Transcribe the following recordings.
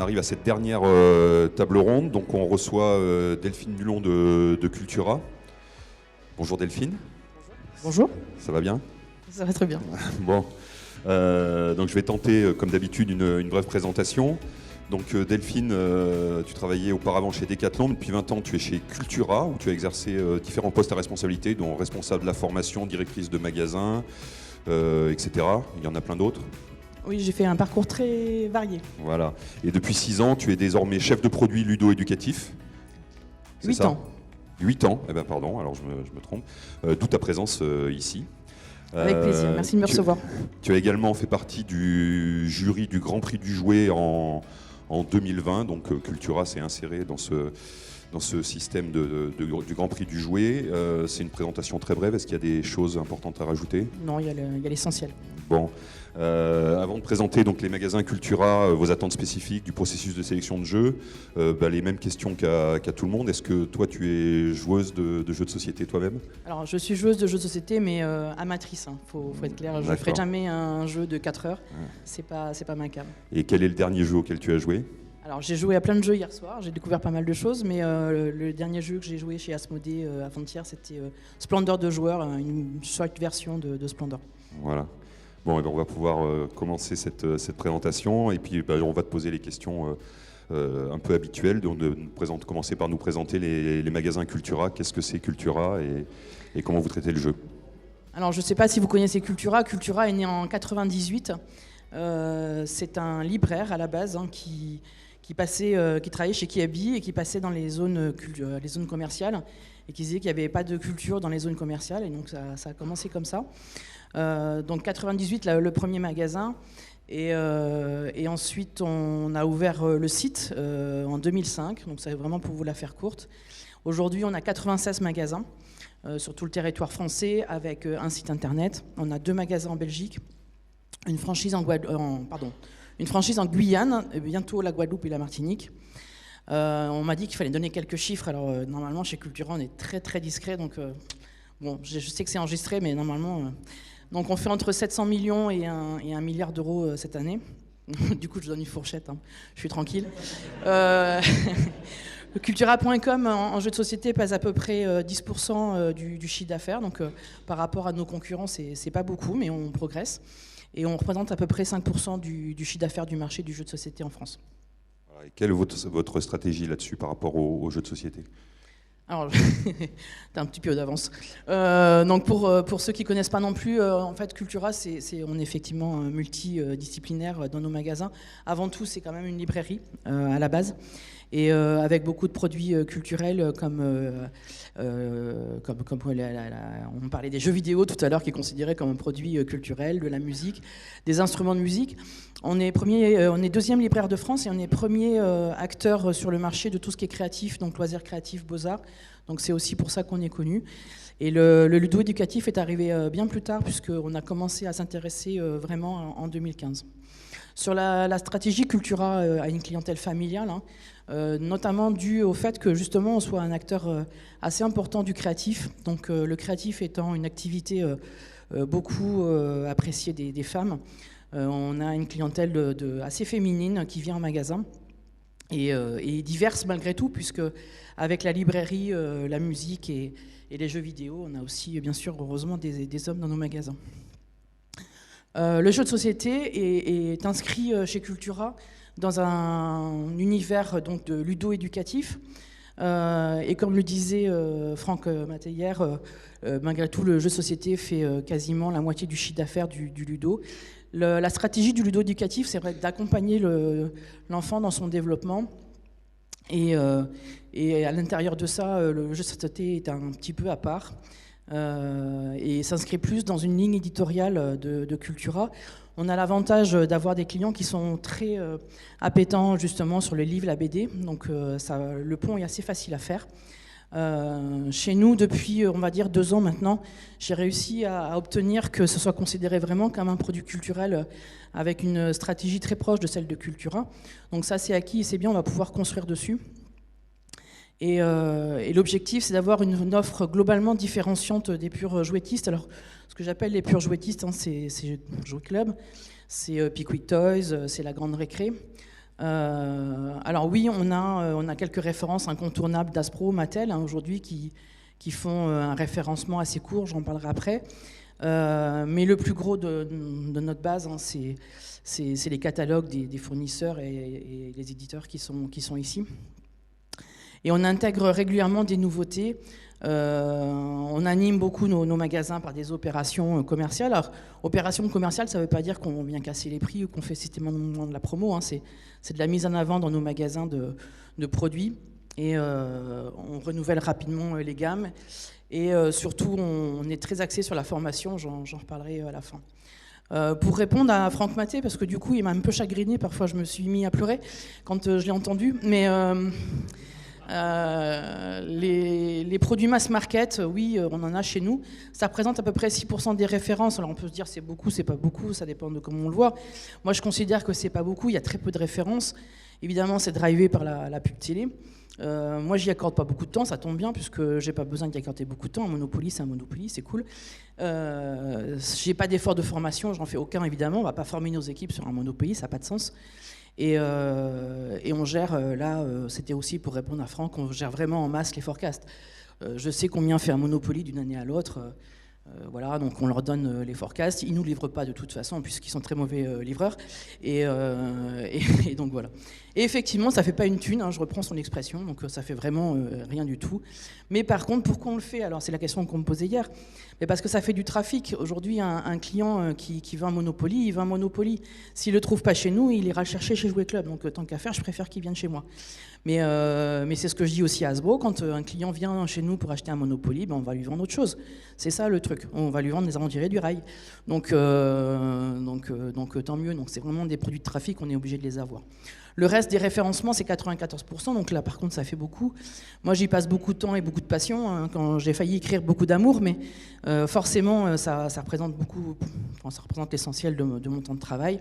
arrive à cette dernière table ronde. Donc on reçoit Delphine Dulon de Cultura. Bonjour Delphine. Bonjour. Ça va bien? Ça va très bien. Bon, donc je vais tenter, comme d'habitude, une brève présentation. Donc Delphine, tu travaillais auparavant chez Decathlon. Depuis 20 ans, tu es chez Cultura, où tu as exercé différents postes à responsabilité, dont responsable de la formation, directrice de magasin, etc. Il y en a plein d'autres. Oui, j'ai fait un parcours très varié. Voilà. Et depuis 6 ans, tu es désormais chef de produit ludo-éducatif. 8 ans. 8 ans, eh ben pardon, alors je me trompe. D'où ta présence ici. Avec plaisir, merci de me recevoir. Tu as également fait partie du jury du Grand Prix du Jouet en 2020, donc Cultura s'est inséré dans ce système du Grand Prix du Jouet. C'est une présentation très brève, est-ce qu'il y a des choses importantes à rajouter? Non, il y a l'essentiel. Bon, avant de présenter donc les magasins Cultura, vos attentes spécifiques du processus de sélection de jeux, les mêmes questions qu'à tout le monde. Est-ce que toi tu es joueuse de jeux de société toi-même? Alors je suis joueuse de jeux de société mais amatrice, faut être clair, je ne ferai jamais un jeu de 4 heures, c'est pas ma cam. Et quel est le dernier jeu auquel tu as joué? Alors j'ai joué à plein de jeux hier soir, j'ai découvert pas mal de choses, mais le dernier jeu que j'ai joué chez Asmodée avant-hier, c'était Splendor de joueurs, une short version de Splendor. Voilà. Bon, on va pouvoir commencer cette présentation et puis on va te poser les questions un peu habituelles. Donc, commencer par nous présenter les magasins Cultura. Qu'est-ce que c'est Cultura et comment vous traitez le jeu? Alors je ne sais pas si vous connaissez Cultura. Cultura est né en 98. C'est un libraire à la base qui travaillait chez Kiabi et qui passait dans les zones commerciales et qui disait qu'il n'y avait pas de culture dans les zones commerciales. Et donc ça a commencé comme ça. Donc 98, le premier magasin, et ensuite on a ouvert le site en 2005, donc c'est vraiment pour vous la faire courte. Aujourd'hui on a 96 magasins sur tout le territoire français avec un site internet. On a 2 magasins en Belgique, une franchise en Guyane, et bientôt la Guadeloupe et la Martinique. On m'a dit qu'il fallait donner quelques chiffres, alors normalement chez Cultura on est très très discret, donc bon, je sais que c'est enregistré, mais normalement... Donc on fait entre 700 millions et 1 milliard d'euros cette année. Du coup, je donne une fourchette, hein. Je suis tranquille. Cultura.com en jeu de société pèse à peu près 10% du chiffre d'affaires. Donc par rapport à nos concurrents, c'est pas beaucoup, mais on progresse. Et on représente à peu près 5% du chiffre d'affaires du marché du jeu de société en France. Et quelle est votre stratégie là-dessus par rapport aux jeux de société? Alors, t'as un petit peu d'avance. Donc pour ceux qui ne connaissent pas non plus, en fait, Cultura, on est effectivement multidisciplinaire dans nos magasins. Avant tout, c'est quand même une librairie à la base, et avec beaucoup de produits culturels comme on parlait des jeux vidéo tout à l'heure, qui est considéré comme un produit culturel, de la musique, des instruments de musique. On est deuxième libraire de France et on est premier acteur sur le marché de tout ce qui est créatif, donc loisirs créatifs, beaux-arts. Donc c'est aussi pour ça qu'on est connu. Et le ludo éducatif est arrivé bien plus tard, puisqu'on a commencé à s'intéresser vraiment en 2015. Sur la stratégie, Cultura a une clientèle familiale, notamment due au fait que justement on soit un acteur assez important du créatif. Donc le créatif étant une activité beaucoup appréciée des femmes. On a une clientèle assez féminine qui vient en magasin et diverse malgré tout, puisque avec la librairie, la musique et les jeux vidéo, on a aussi bien sûr heureusement des hommes dans nos magasins. Le jeu de société est inscrit chez Cultura dans un univers donc, de ludo-éducatif. Et comme le disait Franck Mateiller, malgré tout, le jeu de société fait quasiment la moitié du chiffre d'affaires du ludo. La stratégie du ludo-éducatif, c'est vrai d'accompagner l'enfant dans son développement. Et à l'intérieur de ça, le jeu de société est un petit peu à part. Et s'inscrit plus dans une ligne éditoriale de Cultura. On a l'avantage d'avoir des clients qui sont très appétents justement sur les livres, la BD, donc le pont est assez facile à faire. Chez nous, depuis on va dire 2 ans maintenant, j'ai réussi à obtenir que ce soit considéré vraiment comme un produit culturel avec une stratégie très proche de celle de Cultura. Donc ça c'est acquis et c'est bien, on va pouvoir construire dessus. Et l'objectif, c'est d'avoir une offre globalement différenciante des purs jouettistes. Alors, ce que j'appelle les purs jouettistes, c'est Jouet Club, c'est Pickwick Toys, c'est la Grande Récré. Alors oui, on a quelques références incontournables d'Aspro, Mattel, aujourd'hui, qui font un référencement assez court, j'en parlerai après. Mais le plus gros de notre base, hein, c'est les catalogues des fournisseurs et les éditeurs qui sont ici. Et on intègre régulièrement des nouveautés. On anime beaucoup nos magasins par des opérations commerciales. Alors, opération commerciale, ça ne veut pas dire qu'on vient casser les prix ou qu'on fait systématiquement de la promo, hein. C'est de la mise en avant dans nos magasins de produits. Et on renouvelle rapidement les gammes. Et surtout, on est très axé sur la formation, j'en reparlerai à la fin. Pour répondre à Franck Maté, parce que du coup, il m'a un peu chagriné, parfois je me suis mis à pleurer quand je l'ai entendu, mais les produits mass market, oui, on en a chez nous. Ça représente à peu près 6% des références. Alors on peut se dire c'est beaucoup, c'est pas beaucoup, ça dépend de comment on le voit. Moi, je considère que c'est pas beaucoup, il y a très peu de références. Évidemment, c'est drivé par la pub télé. Moi, j'y accorde pas beaucoup de temps, ça tombe bien, puisque j'ai pas besoin d'y accorder beaucoup de temps. Un Monopoly, c'est un Monopoly, c'est cool. J'ai pas d'effort de formation, j'en fais aucun, évidemment. On va pas former nos équipes sur un Monopoly, ça n'a pas de sens. Et on gère, là, c'était aussi pour répondre à Franck, on gère vraiment en masse les forecasts. Je sais combien fait un Monopoly d'une année à l'autre. Voilà, donc on leur donne les forecasts. Ils ne nous livrent pas de toute façon, puisqu'ils sont très mauvais livreurs. Et donc voilà. Et effectivement, ça ne fait pas une thune, hein, je reprends son expression, donc ça fait vraiment rien du tout. Mais par contre, pourquoi on le fait? Alors c'est la question qu'on me posait hier. Mais parce que ça fait du trafic. Aujourd'hui, un client qui veut un Monopoly, il veut un Monopoly. S'il ne le trouve pas chez nous, il ira le chercher chez Jouet Club. Donc tant qu'à faire, je préfère qu'il vienne chez moi. Mais c'est ce que je dis aussi à Hasbro. Quand un client vient chez nous pour acheter un Monopoly, ben on va lui vendre autre chose. C'est ça le truc. On va lui vendre des aventuriers du rail. Donc tant mieux. Donc c'est vraiment des produits de trafic, on est obligé de les avoir. Le reste des référencements, c'est 94%, donc là par contre ça fait beaucoup. Moi j'y passe beaucoup de temps et beaucoup de passion, hein, quand j'ai failli écrire beaucoup d'amour, mais forcément ça représente beaucoup, ça représente l'essentiel de mon temps de travail.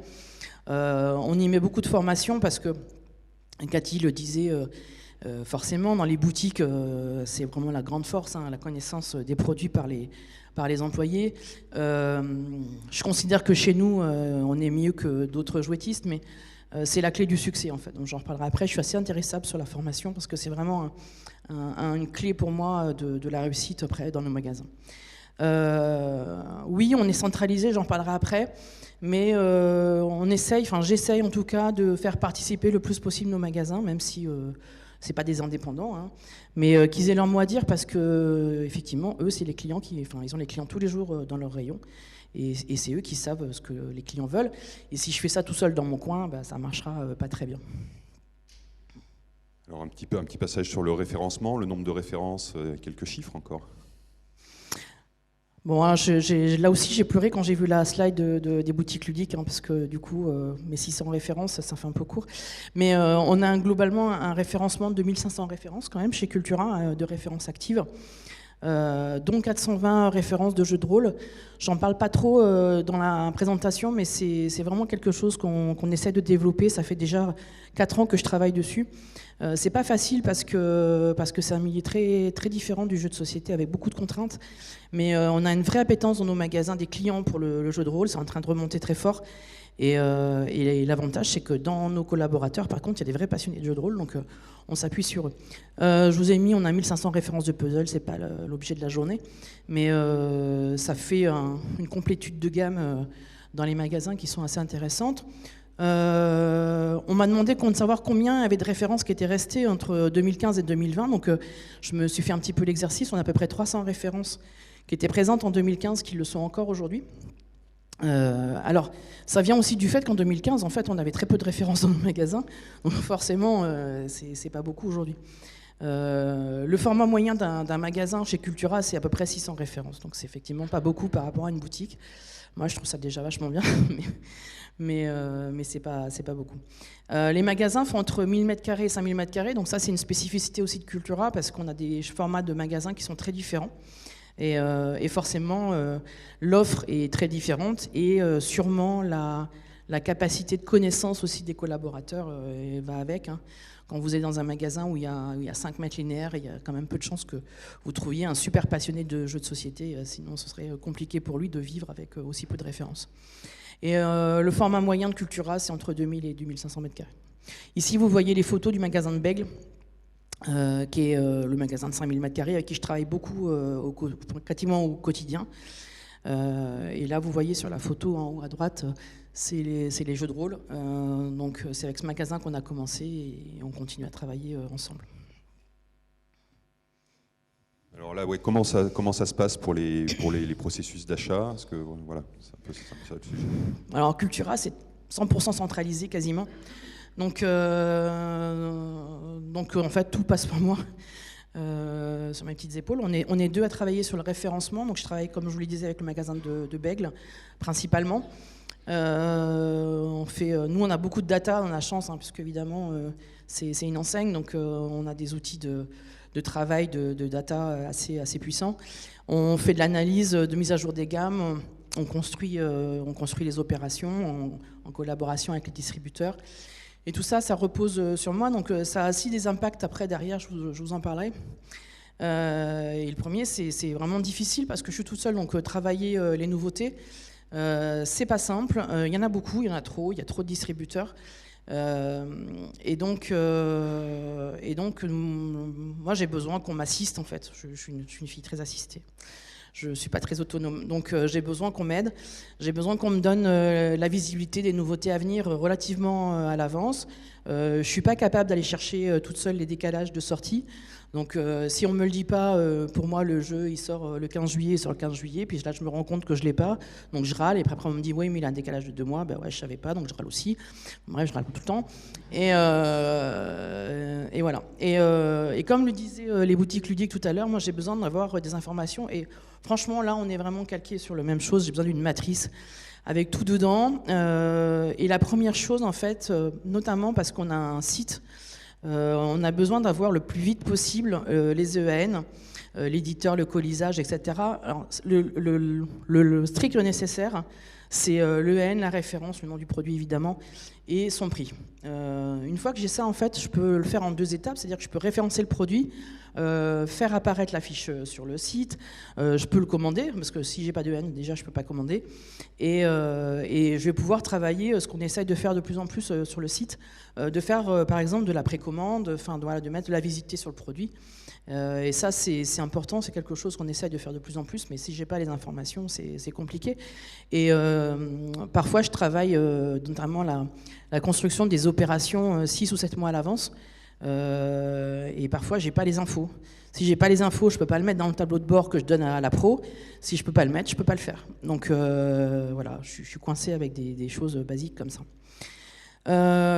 On y met beaucoup de formation parce que, Cathy le disait, forcément dans les boutiques, c'est vraiment la grande force, hein, la connaissance des produits par les employés. Je considère que chez nous, on est mieux que d'autres jouettistes, mais c'est la clé du succès en fait, donc j'en reparlerai après. Je suis assez intéressable sur la formation parce que c'est vraiment une clé pour moi de la réussite après dans nos magasins. Oui, on est centralisé, j'en parlerai après, mais on essaye, enfin j'essaye en tout cas de faire participer le plus possible nos magasins, même si c'est pas des indépendants, hein, mais qu'ils aient leur mot à dire parce que effectivement eux c'est les clients ils ont les clients tous les jours dans leur rayon. Et c'est eux qui savent ce que les clients veulent. Et si je fais ça tout seul dans mon coin, bah, ça ne marchera pas très bien. Alors un petit passage sur le référencement, le nombre de références, quelques chiffres encore. Bon, hein, là aussi j'ai pleuré quand j'ai vu la slide des boutiques ludiques, hein, parce que du coup, mes 600 références, ça fait un peu court. Mais on a globalement un référencement de 2500 références quand même chez Cultura, de références actives. Dont 420 références de jeux de rôle. J'en parle pas trop dans la présentation, mais c'est vraiment quelque chose qu'on essaie de développer. Ça fait déjà 4 ans que je travaille dessus. C'est pas facile parce que c'est un milieu très, très différent du jeu de société avec beaucoup de contraintes. Mais on a une vraie appétence dans nos magasins des clients pour le jeu de rôle. C'est en train de remonter très fort. Et l'avantage, c'est que dans nos collaborateurs, par contre, il y a des vrais passionnés de jeux de rôle, donc on s'appuie sur eux. Je vous ai mis, on a 1500 références de puzzle, c'est pas l'objet de la journée, mais ça fait une complétude de gamme dans les magasins qui sont assez intéressantes. On m'a demandé de savoir combien il y avait de références qui étaient restées entre 2015 et 2020, donc je me suis fait un petit peu l'exercice. On a à peu près 300 références qui étaient présentes en 2015 qui le sont encore aujourd'hui. Alors, ça vient aussi du fait qu'en 2015, en fait, on avait très peu de références dans nos magasins, donc forcément, c'est pas beaucoup aujourd'hui. Le format moyen d'un magasin chez Cultura, c'est à peu près 600 références, donc c'est effectivement pas beaucoup par rapport à une boutique. Moi, je trouve ça déjà vachement bien, mais c'est pas beaucoup. Les magasins font entre 1000 m² et 5000 m², donc ça, c'est une spécificité aussi de Cultura, parce qu'on a des formats de magasins qui sont très différents. Et forcément, l'offre est très différente et sûrement la capacité de connaissance aussi des collaborateurs va avec. Hein. Quand vous êtes dans un magasin où il y a 5 mètres linéaires, il y a quand même peu de chances que vous trouviez un super passionné de jeux de société, sinon ce serait compliqué pour lui de vivre avec aussi peu de références. Et le format moyen de Cultura, c'est entre 2000 et 2500 m². Ici, vous voyez les photos du magasin de Bègle, qui est le magasin de 5000 m² avec qui je travaille beaucoup, pratiquement au quotidien. Et là, vous voyez sur la photo en haut à droite, c'est les jeux de rôle. Donc, c'est avec ce magasin qu'on a commencé et on continue à travailler ensemble. Alors là, ouais, comment ça se passe pour les processus d'achat? Parce que voilà, c'est un peu ça le sujet. Alors, Cultura, c'est 100% centralisé quasiment. Donc, en fait, tout passe par moi. Sur mes petites épaules. On est deux à travailler sur le référencement. Donc je travaille, comme je vous le disais, avec le magasin de Bègle, principalement. Nous, on a beaucoup de data, on a chance, puisque évidemment, c'est une enseigne, donc on a des outils de travail, de data assez puissants. On fait de l'analyse, de mise à jour des gammes, on construit les opérations en collaboration avec les distributeurs. Et tout ça, ça repose sur moi, donc ça a aussi des impacts après, derrière, je vous en parlerai. Et le premier, c'est vraiment difficile parce que je suis toute seule, donc travailler les nouveautés, c'est pas simple. Il y en a beaucoup, il y en a trop, il y a trop de distributeurs. Et donc, moi, j'ai besoin qu'on m'assiste, en fait. Je suis une fille très assistée. Je ne suis pas très autonome, donc j'ai besoin qu'on m'aide. J'ai besoin qu'on me donne la visibilité des nouveautés à venir relativement à l'avance. Je ne suis pas capable d'aller chercher toute seule les décalages de sortie. Donc si on ne me le dit pas, pour moi le jeu il sort le 15 juillet, il sort le 15 juillet, puis là je me rends compte que je ne l'ai pas, donc je râle, et après on me dit oui mais il a un décalage de 2 mois, ben ouais je ne savais pas, donc je râle aussi. Bref, je râle tout le temps. Et voilà. Et comme le disaient les boutiques ludiques tout à l'heure, moi j'ai besoin d'avoir des informations, et franchement là on est vraiment calqué sur la même chose, j'ai besoin d'une matrice avec tout dedans. Et la première chose en fait, notamment parce qu'on a un site, on a besoin d'avoir le plus vite possible les EAN, l'éditeur, le colisage, etc. Alors, le strict nécessaire, c'est l'EAN, la référence, le nom du produit évidemment, et son prix. Une fois que j'ai ça, en fait, je peux le faire en 2 étapes, c'est-à-dire que je peux référencer le produit, faire apparaître la fiche sur le site, je peux le commander, parce que si j'ai pas d'EAN, déjà je peux pas commander, et je vais pouvoir travailler ce qu'on essaye de faire de plus en plus sur le site, de faire par exemple de la précommande, de mettre de la visibilité sur le produit. Et ça c'est important, c'est quelque chose qu'on essaye de faire de plus en plus, mais si j'ai pas les informations c'est compliqué. Et parfois je travaille notamment la construction des opérations 6 ou 7 mois à l'avance, et parfois j'ai pas les infos. Si j'ai pas les infos, je peux pas le mettre dans le tableau de bord que je donne à la pro. Si je peux pas le mettre, je peux pas le faire. Donc voilà, je suis coincé avec des choses basiques comme ça.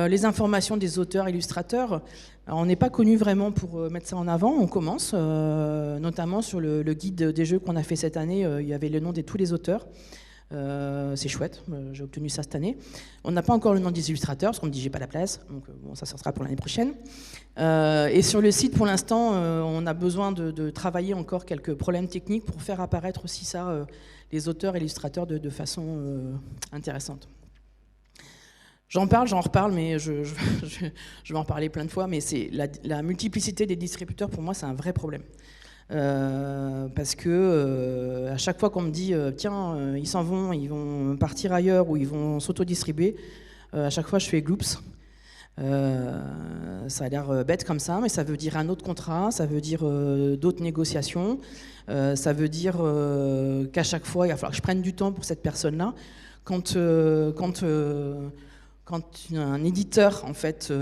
Les informations des auteurs, illustrateurs, alors on n'est pas connu vraiment pour mettre ça en avant, on commence, notamment sur le guide des jeux qu'on a fait cette année, il y avait le nom de tous les auteurs, c'est chouette, j'ai obtenu ça cette année. On n'a pas encore le nom des illustrateurs, parce qu'on me dit j'ai pas la place, donc bon, ça sera pour l'année prochaine. Et sur le site, pour l'instant, on a besoin de travailler encore quelques problèmes techniques pour faire apparaître aussi ça, les auteurs et illustrateurs de façon intéressante. J'en reparle, mais je vais en parler plein de fois, mais c'est la multiplicité des distributeurs, pour moi, c'est un vrai problème. Parce que à chaque fois qu'on me dit tiens, ils s'en vont, ils vont partir ailleurs ou ils vont s'auto-distribuer, à chaque fois je fais gloops. Ça a l'air bête comme ça, mais ça veut dire un autre contrat, ça veut dire d'autres négociations, ça veut dire qu'à chaque fois il va falloir que je prenne du temps pour cette personne-là. Quand un éditeur en fait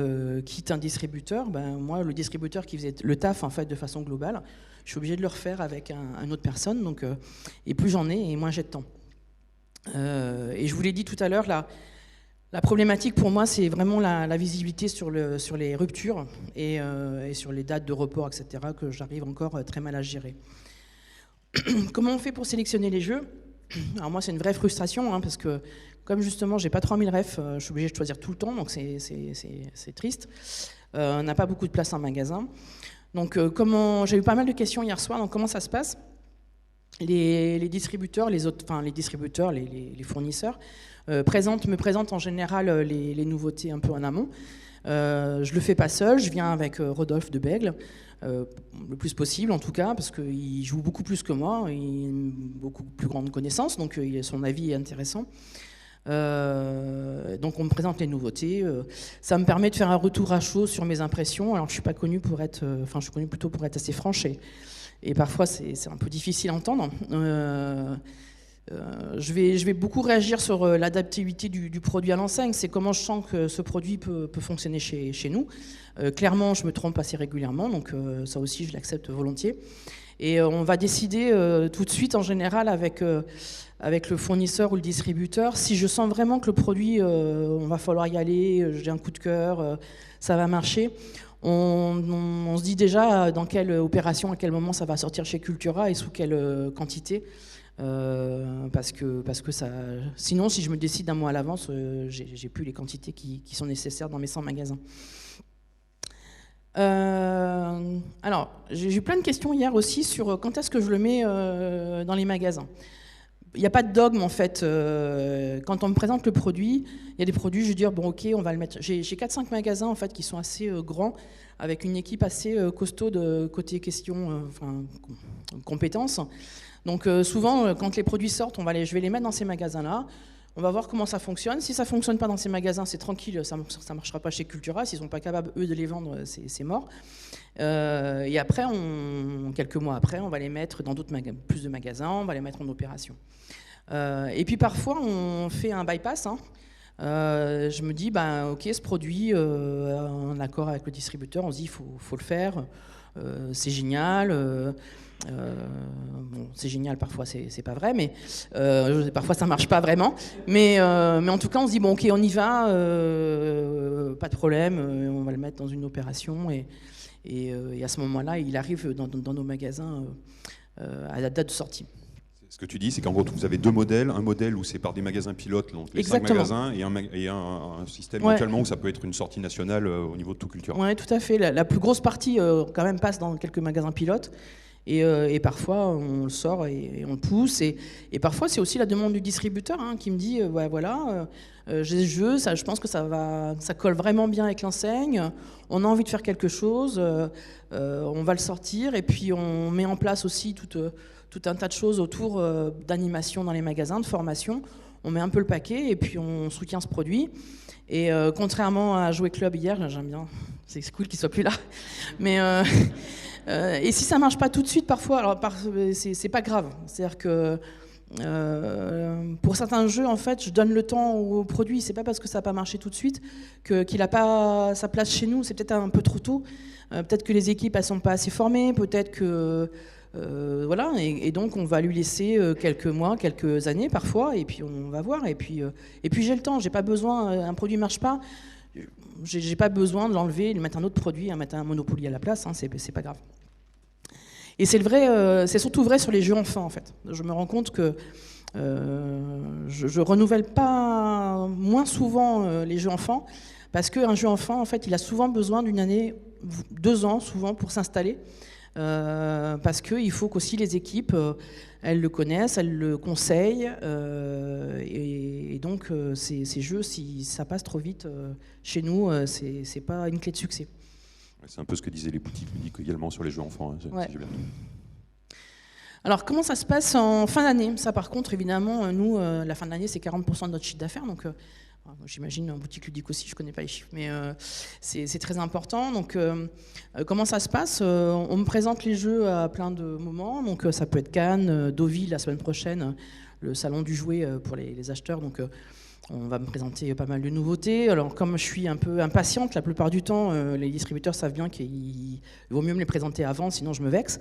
quitte un distributeur, ben moi le distributeur qui faisait le taf en fait de façon globale, je suis obligé de le refaire avec une autre personne, donc et plus j'en ai et moins j'ai de temps. Et je vous l'ai dit tout à l'heure, la problématique pour moi c'est vraiment la visibilité sur les ruptures et sur les dates de report, etc. que j'arrive encore très mal à gérer. Comment on fait pour sélectionner les jeux ? Alors moi c'est une vraie frustration parce que comme justement j'ai pas 3000 refs, je suis obligé de choisir tout le temps, donc c'est triste. On n'a pas beaucoup de place en magasin. Donc j'ai eu pas mal de questions hier soir, donc comment ça se passe ? Les distributeurs, les fournisseurs me présentent en général les nouveautés un peu en amont. Je le fais pas seul, je viens avec Rodolphe de Bègle, le plus possible en tout cas, parce qu'il joue beaucoup plus que moi, il a une beaucoup plus grande connaissance, donc son avis est intéressant. Donc on me présente les nouveautés. Ça me permet de faire un retour à chaud sur mes impressions. Alors je suis pas connue pour être, je suis connue plutôt pour être assez franche et parfois c'est un peu difficile à entendre. Je vais beaucoup réagir sur l'adaptabilité du produit à l'enseigne. C'est comment je sens que ce produit peut fonctionner chez nous. Clairement, je me trompe assez régulièrement, donc ça aussi, je l'accepte volontiers. Et on va décider tout de suite, en général, avec le fournisseur ou le distributeur, si je sens vraiment que le produit, on va falloir y aller, j'ai un coup de cœur, ça va marcher. On se dit déjà dans quelle opération, à quel moment ça va sortir chez Cultura et sous quelle quantité. Parce que ça, sinon, si je me décide un mois à l'avance, j'ai plus les quantités qui sont nécessaires dans mes 100 magasins. Alors, j'ai eu plein de questions hier aussi sur quand est-ce que je le mets dans les magasins. Il n'y a pas de dogme en fait. Quand on me présente le produit, il y a des produits, je vais dire bon ok, on va le mettre. J'ai 4-5 magasins en fait qui sont assez grands, avec une équipe assez costaud de côté questions, compétences. Donc souvent, quand les produits sortent, je vais les mettre dans ces magasins-là. On va voir comment ça fonctionne. Si ça ne fonctionne pas dans ces magasins, c'est tranquille, ça ne marchera pas chez Cultura. S'ils ne sont pas capables, eux, de les vendre, c'est mort. Et après, quelques mois après, on va les mettre dans plus de magasins, on va les mettre en opération. Et puis parfois, on fait un bypass. Je me dis, ok, ce produit, en accord avec le distributeur, on se dit, il faut le faire. C'est génial. Bon, c'est génial, parfois c'est pas vrai, mais parfois ça marche pas vraiment. Mais en tout cas, on se dit bon, ok, on y va, pas de problème, on va le mettre dans une opération et à ce moment-là, il arrive dans nos magasins à la date de sortie. Ce que tu dis, c'est qu'en gros, vous avez deux modèles. Un modèle où c'est par des magasins pilotes, donc les 5 magasins, et un système éventuellement où ça peut être une sortie nationale au niveau de tout Cultura. Oui, tout à fait. La plus grosse partie, quand même, passe dans quelques magasins pilotes. Et parfois, on le sort et on le pousse. Et parfois, c'est aussi la demande du distributeur qui me dit j'ai ce jeu, je pense que ça colle vraiment bien avec l'enseigne. On a envie de faire quelque chose. On va le sortir. Et puis, on met en place aussi tout un tas de choses autour d'animation dans les magasins, de formation. On met un peu le paquet et puis on soutient ce produit. Et contrairement à Jouet Club hier, j'aime bien, c'est cool qu'il soit plus là. Mais et si ça marche pas tout de suite, parfois, alors c'est pas grave. C'est-à-dire que pour certains jeux, en fait, je donne le temps au produit. C'est pas parce que ça n'a pas marché tout de suite qu'il n'a pas sa place chez nous. C'est peut-être un peu trop tôt. Peut-être que les équipes elles sont pas assez formées. Peut-être que voilà. Et donc on va lui laisser quelques mois, quelques années parfois. Et puis on va voir. Et puis j'ai le temps. J'ai pas besoin. Un produit marche pas. J'ai pas besoin de l'enlever, de mettre un autre produit, mettre un Monopoly à la place, c'est pas grave. Et c'est surtout vrai sur les jeux enfants en fait. Je me rends compte que je renouvelle pas moins souvent les jeux enfants parce qu'un jeu enfant en fait il a souvent besoin d'une année, 2 ans souvent pour s'installer. Parce qu'il faut qu'aussi les équipes elles le connaissent, elles le conseillent et donc ces jeux, si ça passe trop vite chez nous, c'est pas une clé de succès. C'est un peu ce que disaient les boutiques ludiques également sur les jeux enfants. Ouais. Alors comment ça se passe en fin d'année? Ça par contre évidemment, nous, la fin de l'année c'est 40% de notre chiffre d'affaires, donc j'imagine en boutique ludique aussi, je connais pas les chiffres, mais c'est très important. Donc, comment ça se passe? On me présente les jeux à plein de moments. Donc, ça peut être Cannes, Deauville la semaine prochaine, le salon du jouet pour les acheteurs. Donc, on va me présenter pas mal de nouveautés. Alors, comme je suis un peu impatiente, la plupart du temps, les distributeurs savent bien qu'il vaut mieux me les présenter avant, sinon je me vexe.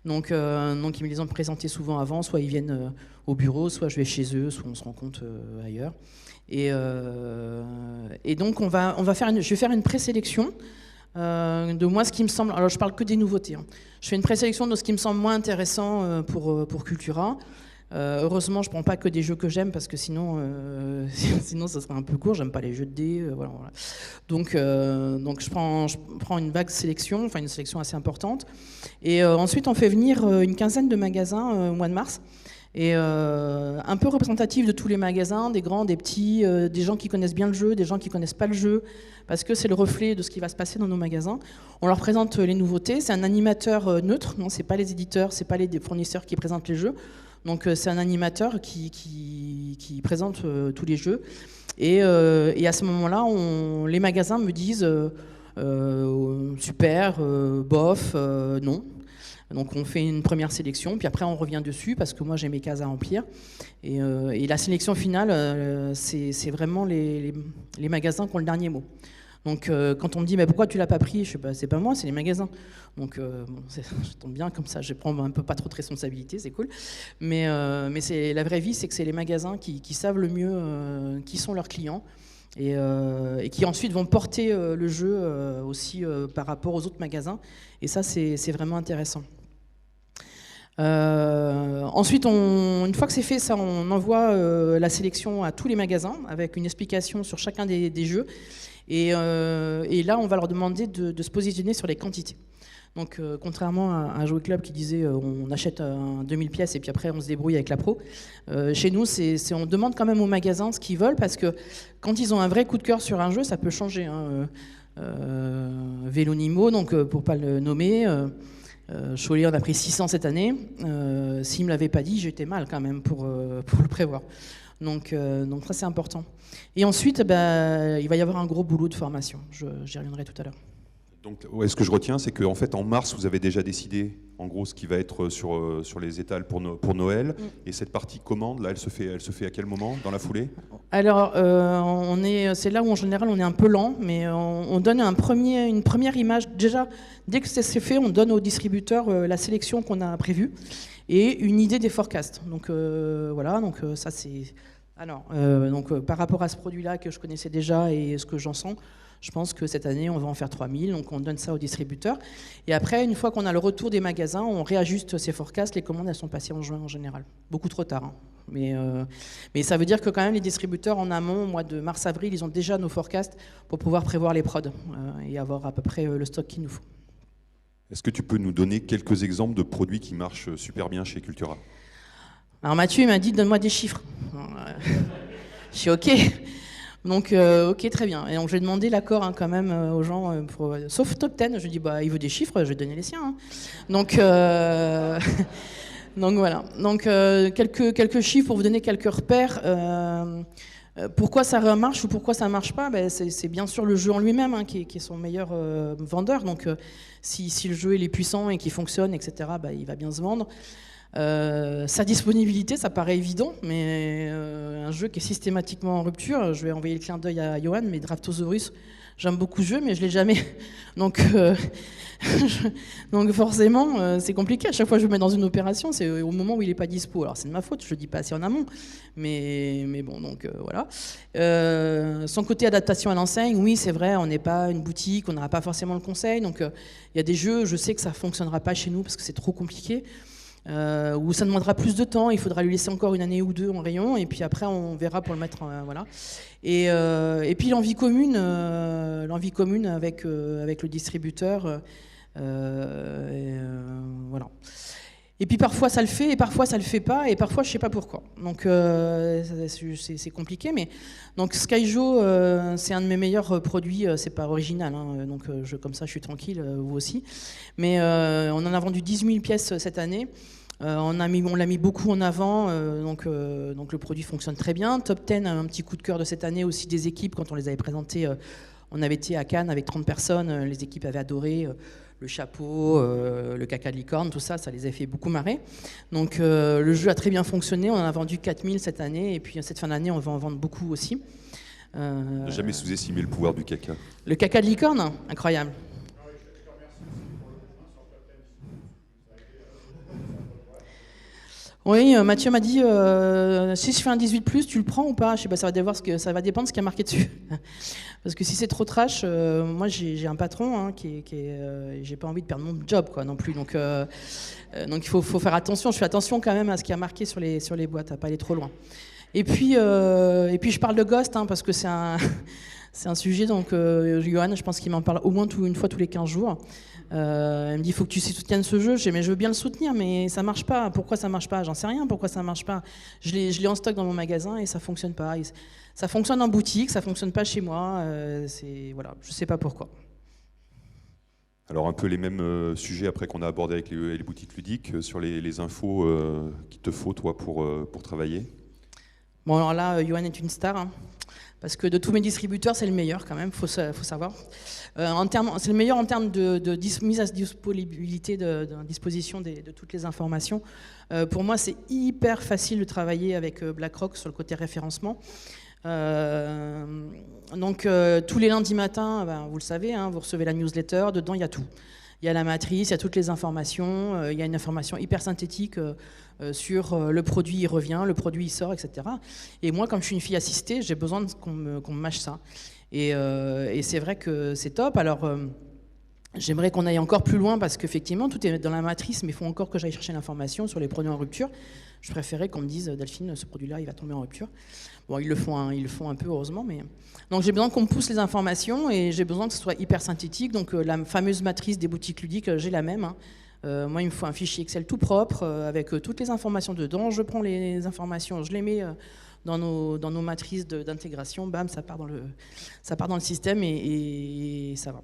Donc ils me les ont présentés souvent avant. Soit ils viennent au bureau, soit je vais chez eux, soit on se rencontre ailleurs. Et donc je vais faire une présélection de moi ce qui me semble. Alors je parle que des nouveautés. Je fais une présélection de ce qui me semble moins intéressant pour Cultura. Heureusement, je prends pas que des jeux que j'aime parce que sinon ça serait un peu court. J'aime pas les jeux de dés, voilà. Donc je prends une vague sélection, enfin une sélection assez importante. Et ensuite, on fait venir une quinzaine de magasins au mois de mars. Et un peu représentatif de tous les magasins, des grands, des petits, des gens qui connaissent bien le jeu, des gens qui connaissent pas le jeu, parce que c'est le reflet de ce qui va se passer dans nos magasins. On leur présente les nouveautés. C'est un animateur neutre, non, c'est pas les éditeurs, c'est pas les fournisseurs qui présentent les jeux. Donc c'est un animateur qui présente tous les jeux. Et à ce moment-là, les magasins me disent super, bof, non. Donc on fait une première sélection, puis après on revient dessus parce que moi j'ai mes cases à remplir. Et la sélection finale, c'est vraiment les magasins qui ont le dernier mot. Donc quand on me dit mais pourquoi tu l'as pas pris, je sais pas, c'est pas moi, c'est les magasins. Donc ça tombe bien comme ça, je prends un peu pas trop de responsabilité, c'est cool. Mais c'est la vraie vie, c'est que c'est les magasins qui savent le mieux qui sont leurs clients et qui ensuite vont porter le jeu aussi par rapport aux autres magasins. Et ça c'est vraiment intéressant. Ensuite, une fois que c'est fait, ça, on envoie la sélection à tous les magasins avec une explication sur chacun des jeux. Et là, on va leur demander de se positionner sur les quantités. Donc, contrairement à un Jouet Club qui disait on achète 2000 pièces et puis après on se débrouille avec la pro, chez nous, on demande quand même aux magasins ce qu'ils veulent parce que quand ils ont un vrai coup de cœur sur un jeu, ça peut changer. Vélonimo, donc pour pas le nommer. Cholet en a pris 600 cette année. S'il ne me l'avait pas dit, j'étais mal quand même pour le prévoir. Donc ça, c'est important. Et ensuite, il va y avoir un gros boulot de formation. J'y reviendrai tout à l'heure. Donc, ce que je retiens, c'est qu'en fait, en mars, vous avez déjà décidé, en gros, ce qui va être sur les étals pour Noël. Et cette partie commande, là, elle se fait à quel moment, dans la foulée ? Alors, c'est là où, en général, on est un peu lent, mais on donne une première image. Déjà, dès que c'est fait, on donne au distributeur la sélection qu'on a prévue et une idée des forecasts. Donc, voilà, donc ça, c'est... Alors, par rapport à ce produit-là que je connaissais déjà et ce que j'en sens, je pense que cette année, on va en faire 3000, donc on donne ça aux distributeurs. Et après, une fois qu'on a le retour des magasins, on réajuste ces forecasts. Les commandes, elles sont passées en juin en général. Beaucoup trop tard. Hein. Mais ça veut dire que quand même, les distributeurs en amont, au mois de mars-avril, ils ont déjà nos forecasts pour pouvoir prévoir les prods et avoir à peu près le stock qu'il nous faut. Est-ce que tu peux nous donner quelques exemples de produits qui marchent super bien chez Cultura ? Alors Mathieu, il m'a dit, donne-moi des chiffres. Je suis OK. Donc, ok, très bien. Et donc, j'ai demandé l'accord quand même aux gens, sauf Top 10. Je lui ai dit, il veut des chiffres, je vais donner les siens. Hein. Donc, donc, voilà. Donc, quelques chiffres pour vous donner quelques repères. Pourquoi ça marche ou pourquoi ça ne marche pas ? C'est bien sûr le jeu en lui-même qui est son meilleur vendeur. Donc, si le jeu il est puissant et qu'il fonctionne, etc., il va bien se vendre. Sa disponibilité, ça paraît évident, mais un jeu qui est systématiquement en rupture, je vais envoyer le clin d'œil à Johan, mais Draftosaurus, j'aime beaucoup ce jeu, mais je ne l'ai jamais. Donc forcément, c'est compliqué. À chaque fois que je me mets dans une opération, c'est au moment où il n'est pas dispo. Alors c'est de ma faute, je ne le dis pas assez en amont, mais bon, donc voilà. Son côté adaptation à l'enseigne, oui, c'est vrai, on n'est pas une boutique, on n'aura pas forcément le conseil. Donc il y a des jeux, je sais que ça ne fonctionnera pas chez nous parce que c'est trop compliqué. Où ça demandera plus de temps, il faudra lui laisser encore une année ou deux en rayon, et puis après on verra pour le mettre, voilà. Et puis l'envie commune avec le distributeur, voilà. Et puis parfois ça le fait, et parfois ça le fait pas, et parfois je sais pas pourquoi. Donc c'est compliqué, mais donc Skyjo, c'est un de mes meilleurs produits. C'est pas original, hein, donc comme ça je suis tranquille, vous aussi. Mais on en a vendu 18 000 pièces cette année. On l'a mis beaucoup en avant, donc le produit fonctionne très bien. Top 10 a un petit coup de cœur de cette année aussi des équipes. Quand on les avait présentés, on avait été à Cannes avec 30 personnes, les équipes avaient adoré le chapeau, le caca de licorne, tout ça, ça les a fait beaucoup marrer. Donc le jeu a très bien fonctionné, on en a vendu 4000 cette année, et puis cette fin d'année on va en vendre beaucoup aussi. Jamais sous-estimer le pouvoir du caca. Le caca de licorne, incroyable. Oui, Mathieu m'a dit si je fais un 18+, tu le prends ou pas ? Je sais pas, ça va dépendre de ce qu'il y a marqué dessus. Parce que si c'est trop trash, moi j'ai un patron j'ai pas envie de perdre mon job non plus. Donc il faut faire attention. Je fais attention quand même à ce qu'il y a marqué sur les boîtes, à pas aller trop loin. Et puis je parle de Ghost parce que c'est un sujet. Donc Johan, je pense qu'il m'en parle au moins une fois tous les 15 jours. Elle me dit il faut que tu soutiennes ce jeu. Je dis mais je veux bien le soutenir, mais ça marche pas. Pourquoi ça marche pas ? J'en sais rien. Pourquoi ça marche pas ? Je l'ai en stock dans mon magasin et ça fonctionne pas. Ça fonctionne en boutique, ça fonctionne pas chez moi. Voilà, je sais pas pourquoi. Alors un peu les mêmes sujets après qu'on a abordé avec les boutiques ludiques, sur les infos qu'il te faut toi pour travailler. Bon alors là, Johan est une star, hein, parce que de tous mes distributeurs, c'est le meilleur quand même, faut savoir. C'est le meilleur en termes de mise à disponibilité, de disposition de toutes les informations. Pour moi, c'est hyper facile de travailler avec BlackRock sur le côté référencement. Donc tous les lundis matins, vous le savez, hein, vous recevez la newsletter, dedans il y a tout. Il y a la matrice, il y a toutes les informations, il y a une information hyper synthétique sur le produit, il revient, le produit, il sort, etc. Et moi, comme je suis une fille assistée, j'ai besoin qu'on me mâche ça. Et c'est vrai que c'est top. Alors, j'aimerais qu'on aille encore plus loin parce qu'effectivement, tout est dans la matrice, mais il faut encore que j'aille chercher l'information sur les produits en rupture. Je préférais qu'on me dise, Delphine, ce produit-là, il va tomber en rupture. Bon, ils le font un peu, heureusement. Mais... Donc, j'ai besoin qu'on me pousse les informations et j'ai besoin que ce soit hyper synthétique. Donc, la fameuse matrice des boutiques ludiques, j'ai la même. Hein. Moi, il me faut un fichier Excel tout propre avec toutes les informations dedans. Je prends les informations, je les mets dans nos matrices d'intégration. Bam, ça part dans le système et ça va.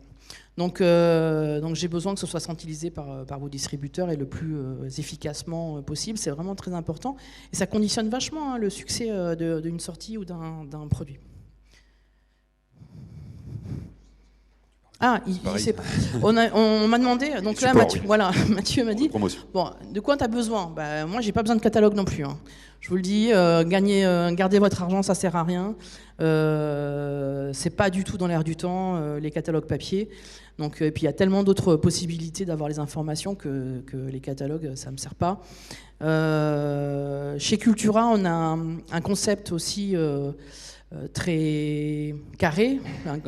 Donc j'ai besoin que ce soit centralisé par vos distributeurs et le plus efficacement possible. C'est vraiment très important. Et ça conditionne vachement le succès d'une sortie ou d'un produit. Ah, on m'a demandé, donc là, Mathieu, voilà, Mathieu m'a dit, bon, de quoi tu as besoin ? Moi, j'ai pas besoin de catalogue non plus. Hein. Je vous le dis, garder votre argent, ça sert à rien. C'est pas du tout dans l'air du temps, les catalogues papier. Donc, et puis il y a tellement d'autres possibilités d'avoir les informations que les catalogues, ça me sert pas. Chez Cultura, on a un concept aussi très carré,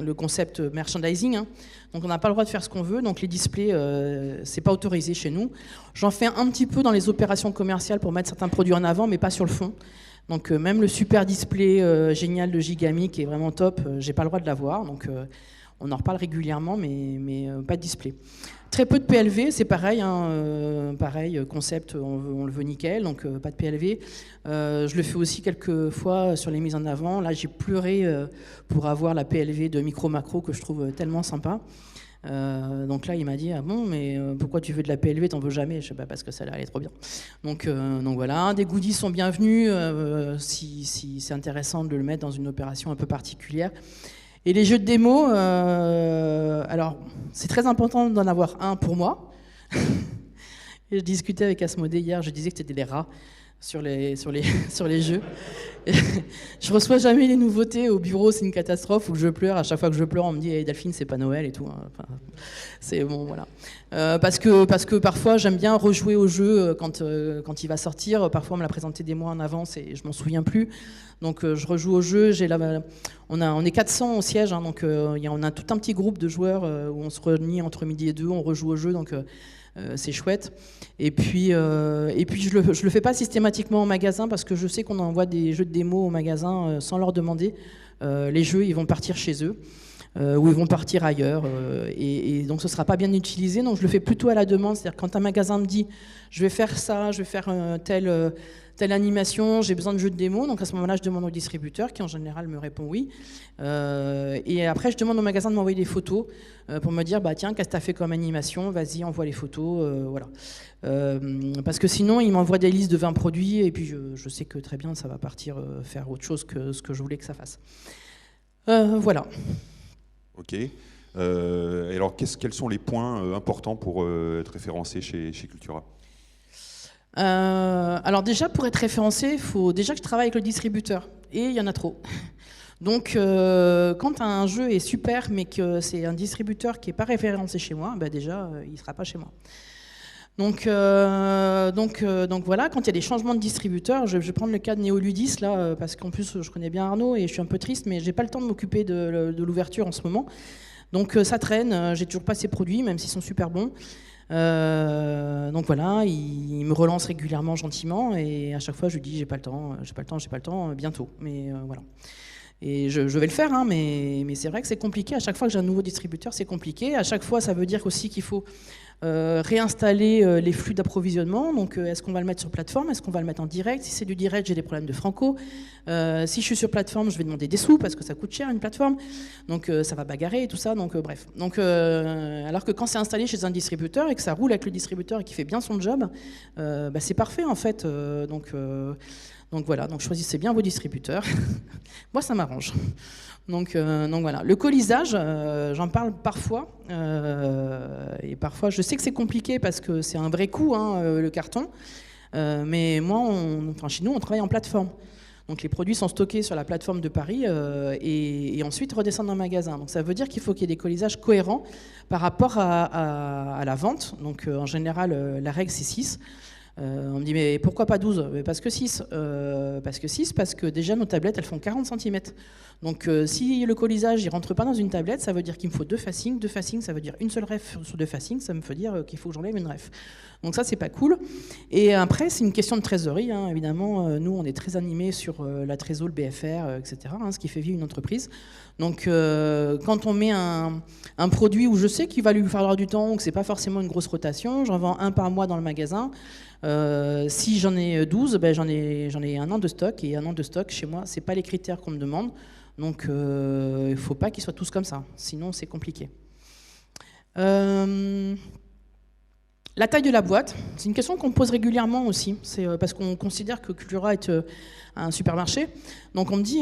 le concept merchandising. Hein. Donc on n'a pas le droit de faire ce qu'on veut, donc les displays, c'est pas autorisé chez nous. J'en fais un petit peu dans les opérations commerciales pour mettre certains produits en avant, mais pas sur le fond. Donc même le super display génial de Gigami, qui est vraiment top, j'ai pas le droit de l'avoir. Donc on en reparle régulièrement, mais pas de display. Très peu de PLV, c'est pareil, hein, pareil, concept, on le veut nickel, donc pas de PLV. Je le fais aussi quelques fois sur les mises en avant. Là, j'ai pleuré pour avoir la PLV de micro-macro que je trouve tellement sympa. Donc là, il m'a dit, ah bon, mais pourquoi tu veux de la PLV, t'en veux jamais ? Je sais pas, parce que ça elle est trop bien. Donc voilà, des goodies sont bienvenus, si c'est intéressant de le mettre dans une opération un peu particulière. Et les jeux de démo, alors c'est très important d'en avoir un pour moi. Et je discutais avec Asmodée hier, je disais que c'était des rats sur les jeux. Et je reçois jamais les nouveautés au bureau, c'est une catastrophe, où je pleure. À chaque fois que je pleure, on me dit hey, Delphine, c'est pas Noël et tout. Enfin, c'est bon, voilà. Parce que parfois, j'aime bien rejouer au jeu quand il va sortir. Parfois, on me l'a présenté des mois en avance et je m'en souviens plus. Donc, je rejoue au jeu. On est 400 au siège, hein, donc on a tout un petit groupe de joueurs où on se réunit entre midi et 2, on rejoue au jeu. Donc, c'est chouette. Et puis je le fais pas systématiquement en magasin parce que je sais qu'on envoie des jeux de démo au magasin sans leur demander. Les jeux, ils vont partir chez eux ou ils vont partir ailleurs et donc ce sera pas bien utilisé. Donc je le fais plutôt à la demande. C'est-à-dire quand un magasin me dit je vais faire ça, je vais faire telle animation, j'ai besoin de jeux de démo. Donc à ce moment-là, je demande au distributeur qui en général me répond oui. Et après, je demande au magasin de m'envoyer des photos pour me dire tiens, qu'est-ce que tu as fait comme animation ? Vas-y, envoie les photos. Voilà. Parce que sinon, il m'envoie des listes de 20 produits et puis je sais que très bien, ça va partir faire autre chose que ce que je voulais que ça fasse. Voilà. Ok. Et alors, quels sont les points importants pour être référencé chez Cultura ? Alors déjà, pour être référencé, il faut déjà que je travaille avec le distributeur. Et il y en a trop. Donc, quand un jeu est super, mais que c'est un distributeur qui n'est pas référencé chez moi, déjà, il ne sera pas chez moi. Donc voilà, quand il y a des changements de distributeur, je vais prendre le cas de Néoludis, là, parce qu'en plus, je connais bien Arnaud et je suis un peu triste, mais je n'ai pas le temps de m'occuper de l'ouverture en ce moment. Donc ça traîne, j'ai toujours pas ces produits, même s'ils sont super bons. Donc voilà, il me relance régulièrement gentiment et à chaque fois je lui dis j'ai pas le temps, bientôt. Mais voilà. Et je vais le faire, hein, mais c'est vrai que c'est compliqué. À chaque fois que j'ai un nouveau distributeur, c'est compliqué. À chaque fois, ça veut dire aussi qu'il faut réinstaller les flux d'approvisionnement. Donc, est-ce qu'on va le mettre sur plateforme? Est-ce qu'on va le mettre en direct? Si c'est du direct, j'ai des problèmes de franco. Si je suis sur plateforme, je vais demander des sous parce que ça coûte cher une plateforme. Donc, ça va bagarrer et tout ça. Donc, bref. Donc, alors que quand c'est installé chez un distributeur et que ça roule avec le distributeur et qu'il fait bien son job, c'est parfait en fait. Donc voilà, donc choisissez bien vos distributeurs. Moi, ça m'arrange. Donc voilà. Le colisage, j'en parle parfois. Et parfois, je sais que c'est compliqué parce que c'est un vrai coût, hein, le carton. Mais moi, chez nous, on travaille en plateforme. Donc les produits sont stockés sur la plateforme de Paris et ensuite redescendent dans le magasin. Donc ça veut dire qu'il faut qu'il y ait des colisages cohérents par rapport à la vente. Donc en général, la règle, c'est 6. On me dit mais pourquoi pas 12? Parce que 6. Parce que déjà nos tablettes elles font 40 cm. Donc si le colisage il rentre pas dans une tablette, ça veut dire qu'il me faut 2 facings. 2 facings, ça veut dire une seule ref sur 2 facings, ça me fait dire qu'il faut que j'enlève une ref. Donc ça c'est pas cool. Et après c'est une question de trésorerie, hein. Évidemment, nous on est très animés sur la trésor, le BFR, etc. Ce qui fait vivre une entreprise. Donc quand on met un produit où je sais qu'il va lui falloir du temps, que c'est pas forcément une grosse rotation, j'en vends un par mois dans le magasin. Si j'en ai 12, j'en ai un an de stock, et un an de stock chez moi, c'est pas les critères qu'on me demande, donc il faut pas qu'ils soient tous comme ça, sinon c'est compliqué. La taille de la boîte, c'est une question qu'on me pose régulièrement aussi, c'est parce qu'on considère que Cultura est un supermarché, donc on me dit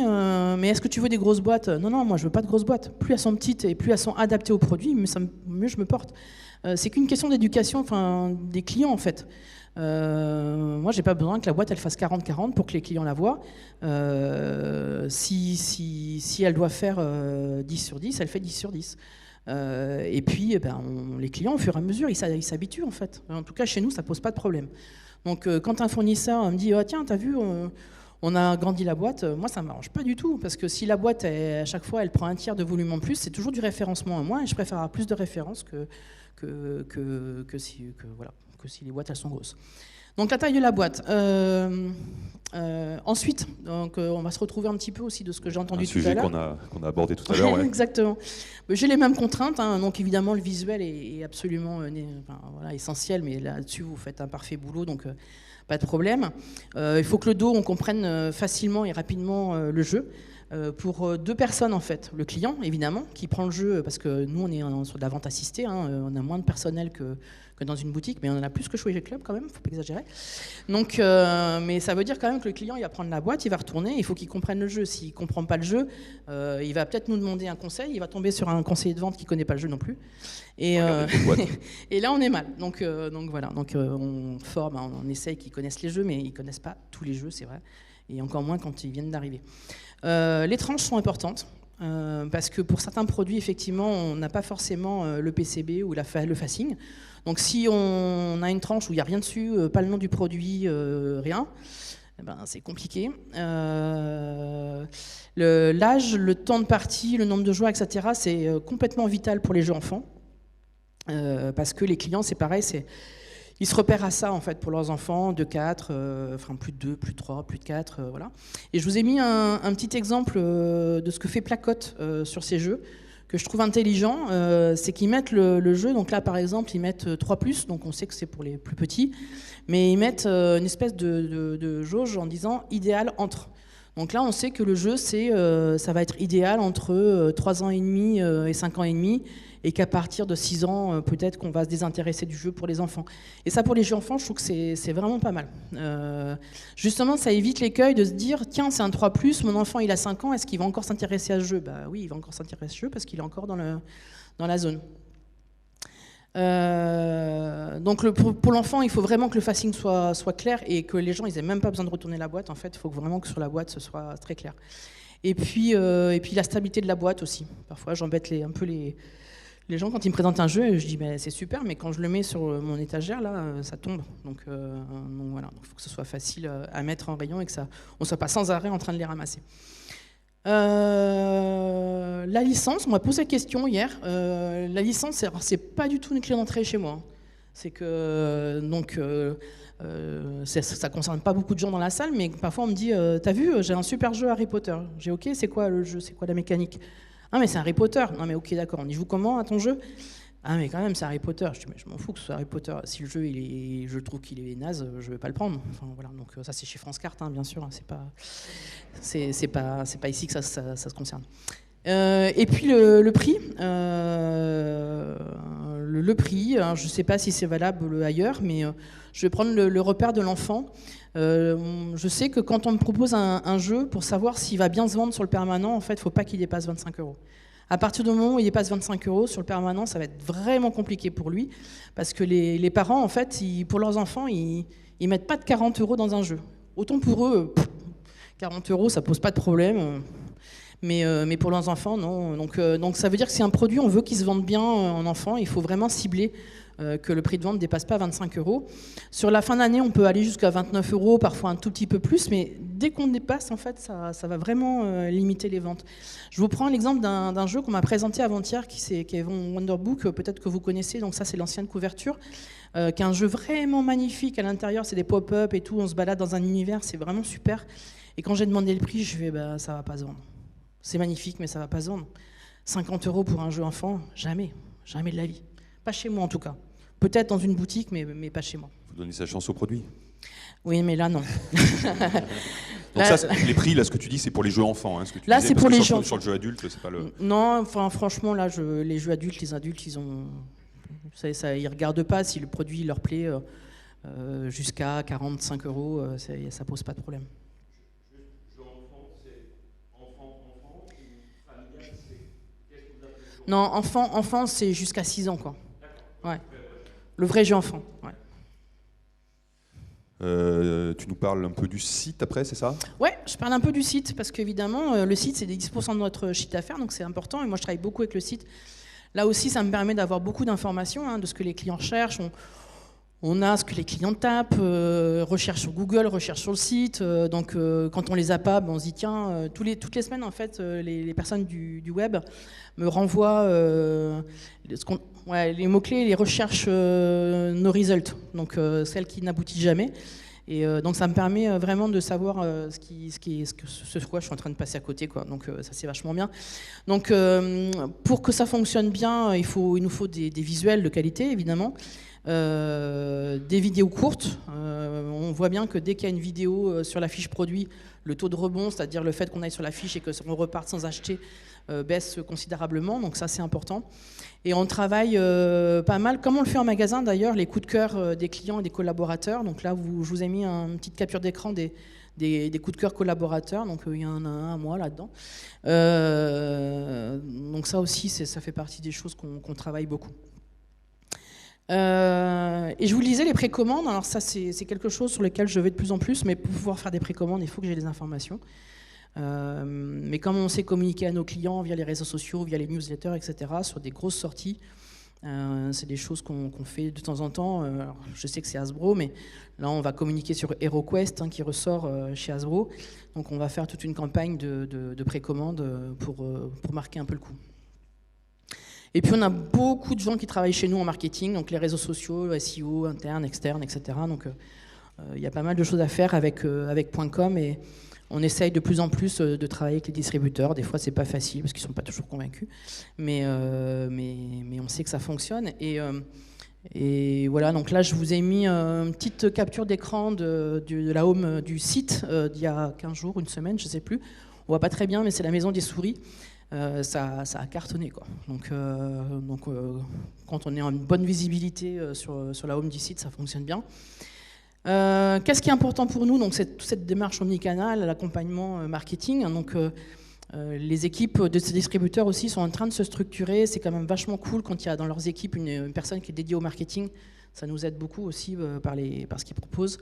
mais est-ce que tu veux des grosses boîtes? Non, moi je veux pas de grosses boîtes, plus elles sont petites et plus elles sont adaptées aux produits, mieux je me porte. C'est qu'une question d'éducation des clients en fait. Moi, j'ai pas besoin que la boîte elle fasse 40-40 pour que les clients la voient. Si elle doit faire 10 sur 10, elle fait 10 sur 10. Et puis, les clients, au fur et à mesure, ils s'habituent en fait. En tout cas, chez nous, ça pose pas de problème. Donc, quand un fournisseur me dit « Tiens, t'as vu, on a agrandi la boîte », moi, ça m'arrange pas du tout. Parce que si la boîte, à chaque fois, elle prend un tiers de volume en plus, c'est toujours du référencement en moins. Et je préfère avoir plus de références que si les boîtes elles sont grosses. Donc la taille de la boîte. Ensuite, on va se retrouver un petit peu aussi de ce que j'ai entendu tout à l'heure. Un sujet qu'on a abordé tout à l'heure. Ouais. Exactement. J'ai les mêmes contraintes, hein, donc évidemment le visuel est absolument essentiel, mais là-dessus vous faites un parfait boulot, donc pas de problème. Il faut que le dos, on comprenne facilement et rapidement le jeu. Pour 2 personnes en fait, le client évidemment qui prend le jeu, parce que nous on est sur de la vente assistée, hein, on a moins de personnel que dans une boutique, mais on en a plus que chez Jouet Club quand même, faut pas exagérer. Donc, mais ça veut dire quand même que le client il va prendre la boîte, il va retourner, il faut qu'il comprenne le jeu. S'il comprend pas le jeu, il va peut-être nous demander un conseil, il va tomber sur un conseiller de vente qui connaît pas le jeu non plus. Et là on est mal. Donc voilà, on forme, on essaye qu'ils connaissent les jeux, mais ils connaissent pas tous les jeux, c'est vrai, et encore moins quand ils viennent d'arriver. Les tranches sont importantes parce que pour certains produits, effectivement, on n'a pas forcément le PCB ou le facing. Donc si on a une tranche où il n'y a rien dessus, pas le nom du produit, rien, c'est compliqué. L'âge, le temps de partie, le nombre de joueurs, etc., c'est complètement vital pour les jeux enfants parce que les clients, c'est pareil, ils se repèrent à ça en fait pour leurs enfants, de 4, plus de 2, plus de 3, plus de 4, voilà. Et je vous ai mis un petit exemple de ce que fait Placote sur ces jeux, que je trouve intelligent, c'est qu'ils mettent le jeu, donc là par exemple ils mettent 3+, donc on sait que c'est pour les plus petits, mais ils mettent une espèce de jauge en disant idéal entre. Donc là on sait que le jeu ça va être idéal entre 3 ans et demi et 5 ans et demi, et qu'à partir de 6 ans, peut-être qu'on va se désintéresser du jeu pour les enfants. Et ça, pour les jeux enfants, je trouve que c'est vraiment pas mal. Justement, ça évite l'écueil de se dire, tiens, c'est un 3+, mon enfant, il a 5 ans, est-ce qu'il va encore s'intéresser à ce jeu? Oui, il va encore s'intéresser à ce jeu parce qu'il est encore dans la zone. Donc pour l'enfant, il faut vraiment que le facing soit clair et que les gens, ils n'aient même pas besoin de retourner la boîte. En fait, il faut vraiment que sur la boîte, ce soit très clair. Et puis la stabilité de la boîte aussi. Parfois, j'embête un peu les gens quand ils me présentent un jeu, je dis c'est super, mais quand je le mets sur mon étagère, là, ça tombe. Donc voilà, il faut que ce soit facile à mettre en rayon et que on ne soit pas sans arrêt en train de les ramasser. La licence, on m'a posé la question hier. La licence, c'est pas du tout une clé d'entrée chez moi. C'est que Ça concerne pas beaucoup de gens dans la salle, mais parfois on me dit t'as vu, j'ai un super jeu Harry Potter. J'ai ok, c'est quoi le jeu, c'est quoi la mécanique? Ah mais c'est Harry Potter. Non mais ok d'accord, on y joue comment à ton jeu? Ah mais quand même c'est Harry Potter. Je dis mais je m'en fous que ce soit Harry Potter. Si le jeu je trouve qu'il est naze, je vais pas le prendre. Enfin voilà, donc ça c'est chez France Carte bien sûr, hein, c'est pas ici que ça se concerne. Et puis le prix, le prix, hein, je ne sais pas si c'est valable ailleurs, mais je vais prendre le repère de l'enfant. Je sais que quand on me propose un jeu, pour savoir s'il va bien se vendre sur le permanent, en fait, il ne faut pas qu'il dépasse 25 €. À partir du moment où il dépasse 25 € sur le permanent, ça va être vraiment compliqué pour lui, parce que les parents, en fait, pour leurs enfants, ils mettent pas de 40 € dans un jeu. Autant pour eux, 40 €, ça pose pas de problème. Mais pour leurs enfants, non. Donc ça veut dire que si un produit, on veut qu'il se vende bien en enfant, il faut vraiment cibler que le prix de vente ne dépasse pas 25 €. Sur la fin d'année, on peut aller jusqu'à 29 €, parfois un tout petit peu plus, mais dès qu'on dépasse, en fait, ça va vraiment limiter les ventes. Je vous prends l'exemple d'un jeu qu'on m'a présenté avant-hier, qui est Wonderbook, peut-être que vous connaissez, donc ça c'est l'ancienne couverture, qui est un jeu vraiment magnifique. À l'intérieur, c'est des pop-up et tout, on se balade dans un univers, c'est vraiment super. Et quand j'ai demandé le prix, je fais ça va pas se vendre. C'est magnifique, mais ça va pas se vendre. 50 € pour un jeu enfant, jamais de la vie. Pas chez moi en tout cas. Peut-être dans une boutique, mais pas chez moi. Faut donner sa chance au produit. Oui, mais là non. Donc là, les prix, là, ce que tu dis, c'est pour les jeux enfants. Hein, ce que tu là, disais, c'est pour les jeux. Sur le jeu adulte, c'est pas le. Non, enfin, franchement, là, les jeux adultes, les adultes, ils regardent pas si le produit leur plaît jusqu'à 45 €, ça pose pas de problème. Non, enfant, c'est jusqu'à 6 ans, quoi. Ouais. Le vrai jeu enfant. Ouais. Tu nous parles un peu du site après, c'est ça? Ouais, je parle un peu du site, parce qu'évidemment, le site, c'est 10% de notre chiffre d'affaires, donc c'est important, et moi, je travaille beaucoup avec le site. Là aussi, ça me permet d'avoir beaucoup d'informations, de ce que les clients cherchent. On a ce que les clients tapent, recherche sur Google, recherche sur le site. Donc, quand on les a pas, on se dit tiens, toutes les semaines en fait, les personnes du web me renvoient les mots-clés, les recherches no result, donc celles qui n'aboutissent jamais. Et donc ça me permet vraiment de savoir ce quoi je suis en train de passer à côté, quoi. Donc ça c'est vachement bien. Donc pour que ça fonctionne bien, il nous faut des visuels de qualité évidemment. Des vidéos courtes. On voit bien que dès qu'il y a une vidéo sur la fiche produit, le taux de rebond, c'est-à-dire le fait qu'on aille sur la fiche et qu'on reparte sans acheter, baisse considérablement. Donc ça, c'est important. Et on travaille pas mal, comme on le fait en magasin d'ailleurs, les coups de cœur des clients et des collaborateurs. Donc là, je vous ai mis une petite capture d'écran des coups de cœur collaborateurs. Donc il y en a un à moi là-dedans. Donc ça aussi, ça fait partie des choses qu'on travaille beaucoup. Et je vous le disais, les précommandes, alors ça c'est quelque chose sur lequel je vais de plus en plus, mais pour pouvoir faire des précommandes, il faut que j'ai des informations. Mais comme on sait communiquer à nos clients via les réseaux sociaux, via les newsletters, etc., sur des grosses sorties, c'est des choses qu'on fait de temps en temps. Alors, je sais que c'est Hasbro, mais là on va communiquer sur HeroQuest qui ressort chez Hasbro. Donc on va faire toute une campagne de précommande pour marquer un peu le coup. Et puis on a beaucoup de gens qui travaillent chez nous en marketing, donc les réseaux sociaux, le SEO, interne, externe, etc. Donc il y a pas mal de choses à faire avec .com et on essaye de plus en plus de travailler avec les distributeurs. Des fois c'est pas facile parce qu'ils sont pas toujours convaincus, mais on sait que ça fonctionne. Et voilà, donc là je vous ai mis une petite capture d'écran de la home du site d'il y a 15 jours, une semaine, je sais plus. On voit pas très bien, mais c'est la maison des souris. Ça a cartonné, quoi. Donc quand on est en une bonne visibilité sur la home du site, ça fonctionne bien. Qu'est-ce qui est important pour nous? Donc toute cette démarche omnicanal, l'accompagnement marketing. Donc les équipes de ces distributeurs aussi sont en train de se structurer. C'est quand même vachement cool quand il y a dans leurs équipes une personne qui est dédiée au marketing. Ça nous aide beaucoup aussi par ce qu'ils proposent.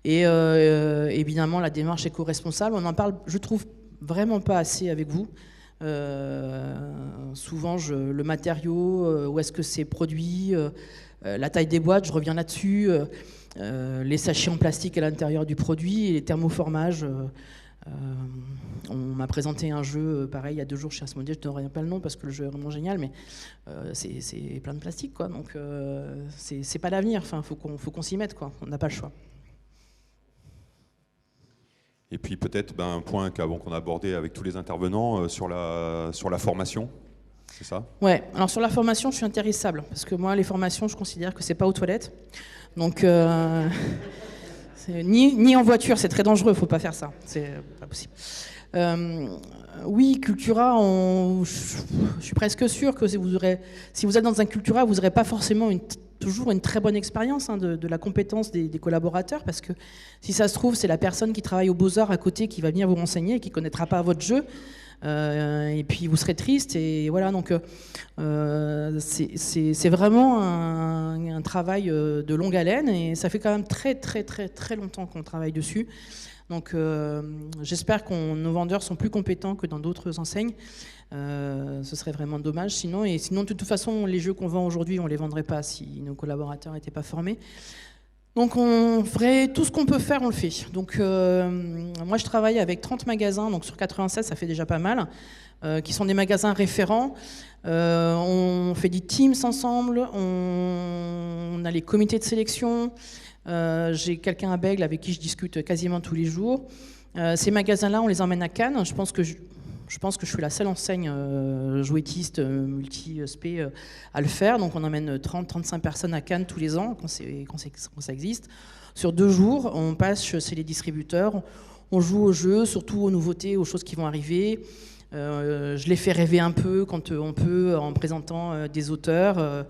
Et évidemment la démarche éco-responsable. On en parle, je trouve, vraiment pas assez avec vous. Souvent le matériau, où est-ce que c'est produit, la taille des boîtes, je reviens là-dessus, les sachets en plastique à l'intérieur du produit, et les thermoformages, on m'a présenté un jeu, pareil, il y a 2 jours chez Asmodée, je ne donnerai pas le nom parce que le jeu est vraiment génial, mais c'est plein de plastique, quoi. Donc c'est pas l'avenir, enfin, faut qu'on s'y mette, quoi. On n'a pas le choix. Et puis peut-être un point qu'on a abordé avec tous les intervenants sur la formation, c'est ça? Ouais, alors sur la formation, je suis intarissable, parce que moi, les formations, je considère que c'est pas aux toilettes. Donc, ni en voiture, c'est très dangereux, faut pas faire ça, c'est pas possible. Oui, Cultura, je suis presque sûr que si vous êtes dans un Cultura, vous n'aurez pas forcément toujours une très bonne expérience de la compétence des collaborateurs, parce que si ça se trouve, c'est la personne qui travaille aux Beaux-Arts à côté qui va venir vous renseigner et qui ne connaîtra pas votre jeu. Et puis vous serez triste, et voilà, donc c'est vraiment un travail de longue haleine, et ça fait quand même très très très très longtemps qu'on travaille dessus. Donc j'espère que nos vendeurs sont plus compétents que dans d'autres enseignes. Ce serait vraiment dommage sinon. Et sinon, de toute façon, les jeux qu'on vend aujourd'hui, on ne les vendrait pas si nos collaborateurs n'étaient pas formés. Donc on ferait tout ce qu'on peut faire, on le fait. Donc moi, je travaille avec 30 magasins, donc sur 96, ça fait déjà pas mal, qui sont des magasins référents. On fait des teams ensemble, on a les comités de sélection. J'ai quelqu'un à Bègles avec qui je discute quasiment tous les jours. Ces magasins-là, on les emmène à Cannes. Je pense que je suis la seule enseigne jouettiste multi-spé à le faire. Donc on emmène 30-35 personnes à Cannes tous les ans quand ça existe. Sur 2 jours, on passe chez les distributeurs, on joue aux jeux, surtout aux nouveautés, aux choses qui vont arriver. Je les fais rêver un peu quand on peut, en présentant des auteurs.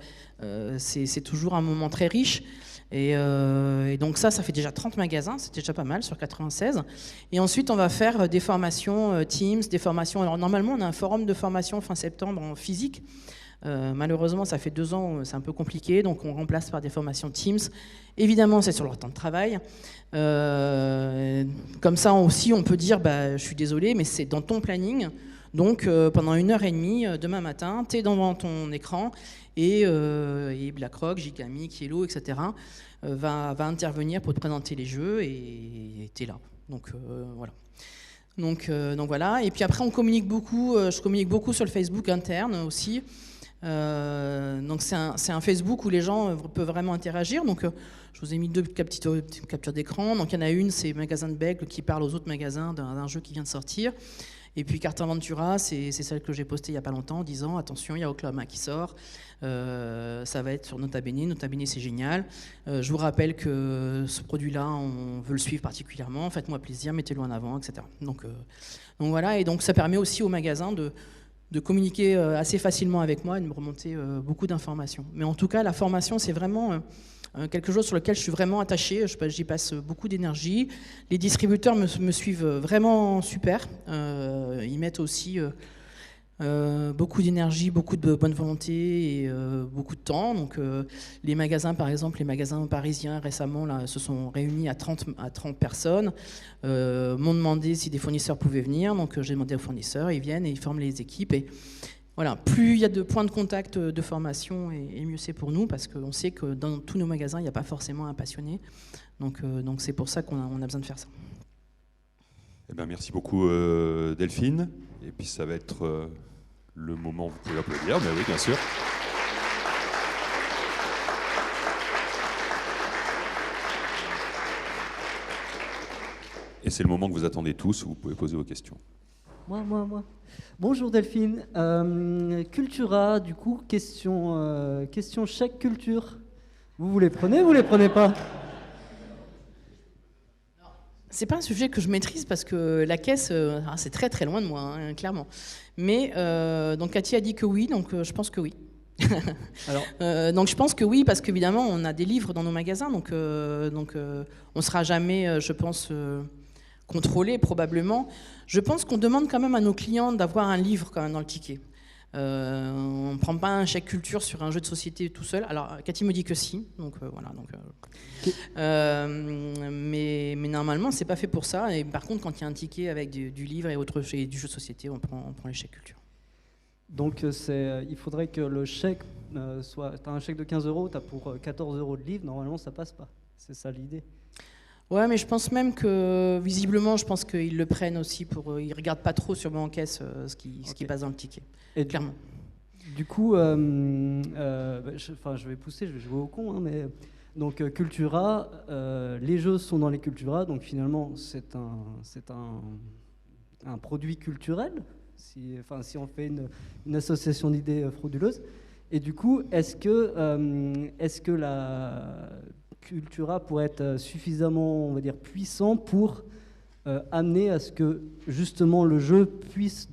C'est toujours un moment très riche. Et donc ça fait déjà 30 magasins, c'est déjà pas mal sur 96. Et ensuite, on va faire des formations Teams, des formations... Alors normalement, on a un forum de formation fin septembre en physique. Malheureusement, ça fait 2 ans, c'est un peu compliqué, donc on remplace par des formations Teams. Évidemment, c'est sur leur temps de travail. Comme ça aussi, on peut dire, je suis désolé, mais c'est dans ton planning. Donc pendant 1h30, demain matin, tu es devant ton écran et BlackRock, Gigami, Kielo, etc. Va intervenir pour te présenter les jeux et tu es là. Donc voilà. Donc voilà. Et puis après, on communique beaucoup. Je communique beaucoup sur le Facebook interne aussi. Donc c'est un Facebook où les gens peuvent vraiment interagir. Donc je vous ai mis 2 captures d'écran. Donc il y en a une, c'est Magasin de Bègles qui parle aux autres magasins d'un jeu qui vient de sortir. Et puis Carta Ventura, c'est celle que j'ai postée il n'y a pas longtemps en disant attention, il y a Oklahoma qui sort, ça va être sur Nota Bene. Nota Bene, c'est génial. Je vous rappelle que ce produit-là, on veut le suivre particulièrement, faites-moi plaisir, mettez-le en avant, etc. Donc voilà, et donc ça permet aussi aux magasins de communiquer assez facilement avec moi et de me remonter beaucoup d'informations. Mais en tout cas, la formation, c'est vraiment quelque chose sur lequel je suis vraiment attachée. J'y passe beaucoup d'énergie. Les distributeurs me suivent vraiment super. Ils mettent aussi beaucoup d'énergie, beaucoup de bonne volonté et beaucoup de temps. Donc les magasins, par exemple, les magasins parisiens récemment là, se sont réunis à 30 personnes, m'ont demandé si des fournisseurs pouvaient venir. Donc j'ai demandé aux fournisseurs, ils viennent et ils forment les équipes. Et voilà, plus il y a de points de contact de formation, et mieux c'est pour nous, parce qu'on sait que dans tous nos magasins, il n'y a pas forcément un passionné. Donc c'est pour ça qu'on a besoin de faire ça. Eh bien, merci beaucoup Delphine. Et puis ça va être le moment où vous pouvez applaudir, mais oui, bien sûr. Et c'est le moment que vous attendez tous, où vous pouvez poser vos questions. Moi. Bonjour Delphine. Cultura, du coup, question chèque culture. Vous les prenez, vous les prenez pas? C'est pas un sujet que je maîtrise parce que la caisse, c'est très très loin de moi, hein, clairement. Mais donc Cathy a dit que oui, donc je pense que oui. Alors donc je pense que oui, parce qu'évidemment on a des livres dans nos magasins, donc on sera jamais, je pense, contrôlé probablement. Je pense qu'on demande quand même à nos clients d'avoir un livre quand même dans le ticket. On ne prend pas un chèque culture sur un jeu de société tout seul. Alors Cathy me dit que si, donc voilà. Donc, mais normalement c'est pas fait pour ça. Et par contre, quand il y a un ticket avec du livre et du jeu de société, on prend les chèques culture. Donc il faudrait que le chèque soit. T'as un chèque de 15 €, t'as pour 14 € de livre. Normalement, ça passe pas. C'est ça l'idée. Ouais, mais je pense même que, visiblement, je pense qu'ils le prennent aussi pour... ils regardent pas trop sur mon caisse ce qui passe dans le ticket, Et clairement. Du coup, je vais pousser, je vais jouer au con, hein, mais donc Cultura, les jeux sont dans les Cultura, donc finalement c'est un produit culturel, si on fait une association d'idées frauduleuses. Et du coup, est-ce que la Cultura pourrait être suffisamment, on va dire, puissant pour amener à ce que justement le jeu puisse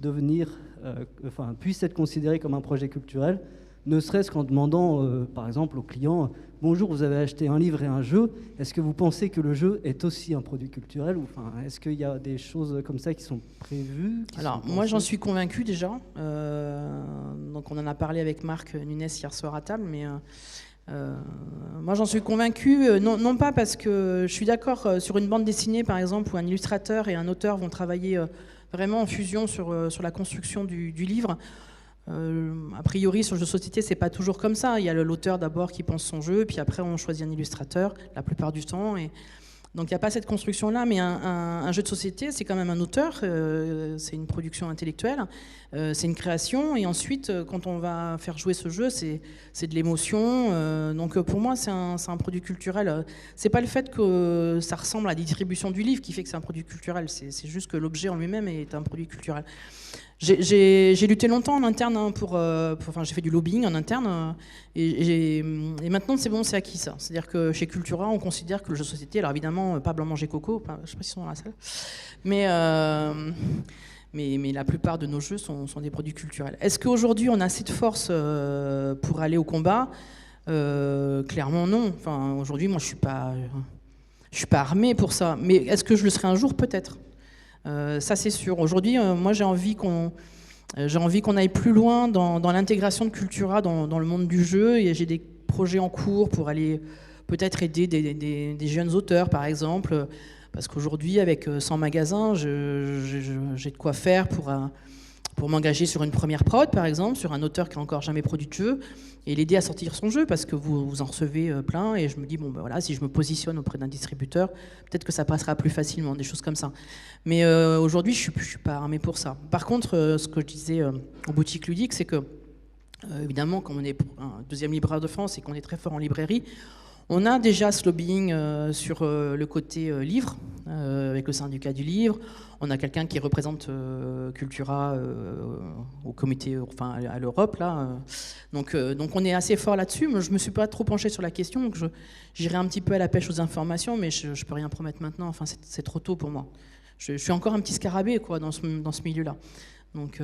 puisse être considéré comme un projet culturel, ne serait-ce qu'en demandant, par exemple, aux clients, bonjour, vous avez acheté un livre et un jeu, est-ce que vous pensez que le jeu est aussi un produit culturel, ou est-ce qu'il y a des choses comme ça qui sont prévues, Alors, moi, j'en suis convaincu déjà. Donc, on en a parlé avec Marc Nunes hier soir à table, mais moi, j'en suis convaincu, non pas parce que je suis d'accord sur une bande dessinée, par exemple, où un illustrateur et un auteur vont travailler vraiment en fusion sur la construction du livre. A priori, sur le jeu de société, c'est pas toujours comme ça. Il y a l'auteur d'abord qui pense son jeu, puis après, on choisit un illustrateur, la plupart du temps. Donc, il n'y a pas cette construction-là, mais un jeu de société, c'est quand même un auteur, c'est une production intellectuelle, c'est une création, et ensuite, quand on va faire jouer ce jeu, c'est de l'émotion. Donc, pour moi, c'est un produit culturel. C'est pas le fait que ça ressemble à la distribution du livre qui fait que c'est un produit culturel, c'est juste que l'objet en lui-même est un produit culturel. J'ai lutté longtemps en interne j'ai fait du lobbying en interne et maintenant c'est bon, c'est acquis ça. C'est-à-dire que chez Cultura, on considère que le jeu de société, alors évidemment pas Blanc Manger Coco, je sais pas s'ils sont dans la salle, mais la plupart de nos jeux sont des produits culturels. Est-ce qu'aujourd'hui on a assez de force pour aller au combat? Clairement non. Aujourd'hui, moi je suis pas armé pour ça. Mais est-ce que je le serai un jour? Peut-être. Ça c'est sûr. Aujourd'hui, moi j'ai envie qu'on aille plus loin dans l'intégration de Cultura dans le monde du jeu. Et j'ai des projets en cours pour aller peut-être aider des jeunes auteurs, par exemple, parce qu'aujourd'hui, avec 100 magasins, j'ai de quoi faire pour m'engager sur une première prod, par exemple, sur un auteur qui n'a encore jamais produit de jeu, et l'aider à sortir son jeu, parce que vous en recevez plein, et je me dis, si je me positionne auprès d'un distributeur, peut-être que ça passera plus facilement, des choses comme ça. Mais aujourd'hui, je suis pas armé pour ça. Par contre, ce que je disais en boutique ludique, c'est que, évidemment, comme on est un deuxième libraire de France et qu'on est très fort en librairie, on a déjà ce lobbying sur le côté livre, avec le syndicat du livre. On a quelqu'un qui représente Cultura au comité, à l'Europe, là. Donc on est assez fort là-dessus. Moi, je me suis pas trop penché sur la question, donc j'irai un petit peu à la pêche aux informations, mais je peux rien promettre maintenant. C'est trop tôt pour moi. Je suis encore un petit scarabée, quoi, dans ce milieu-là. Donc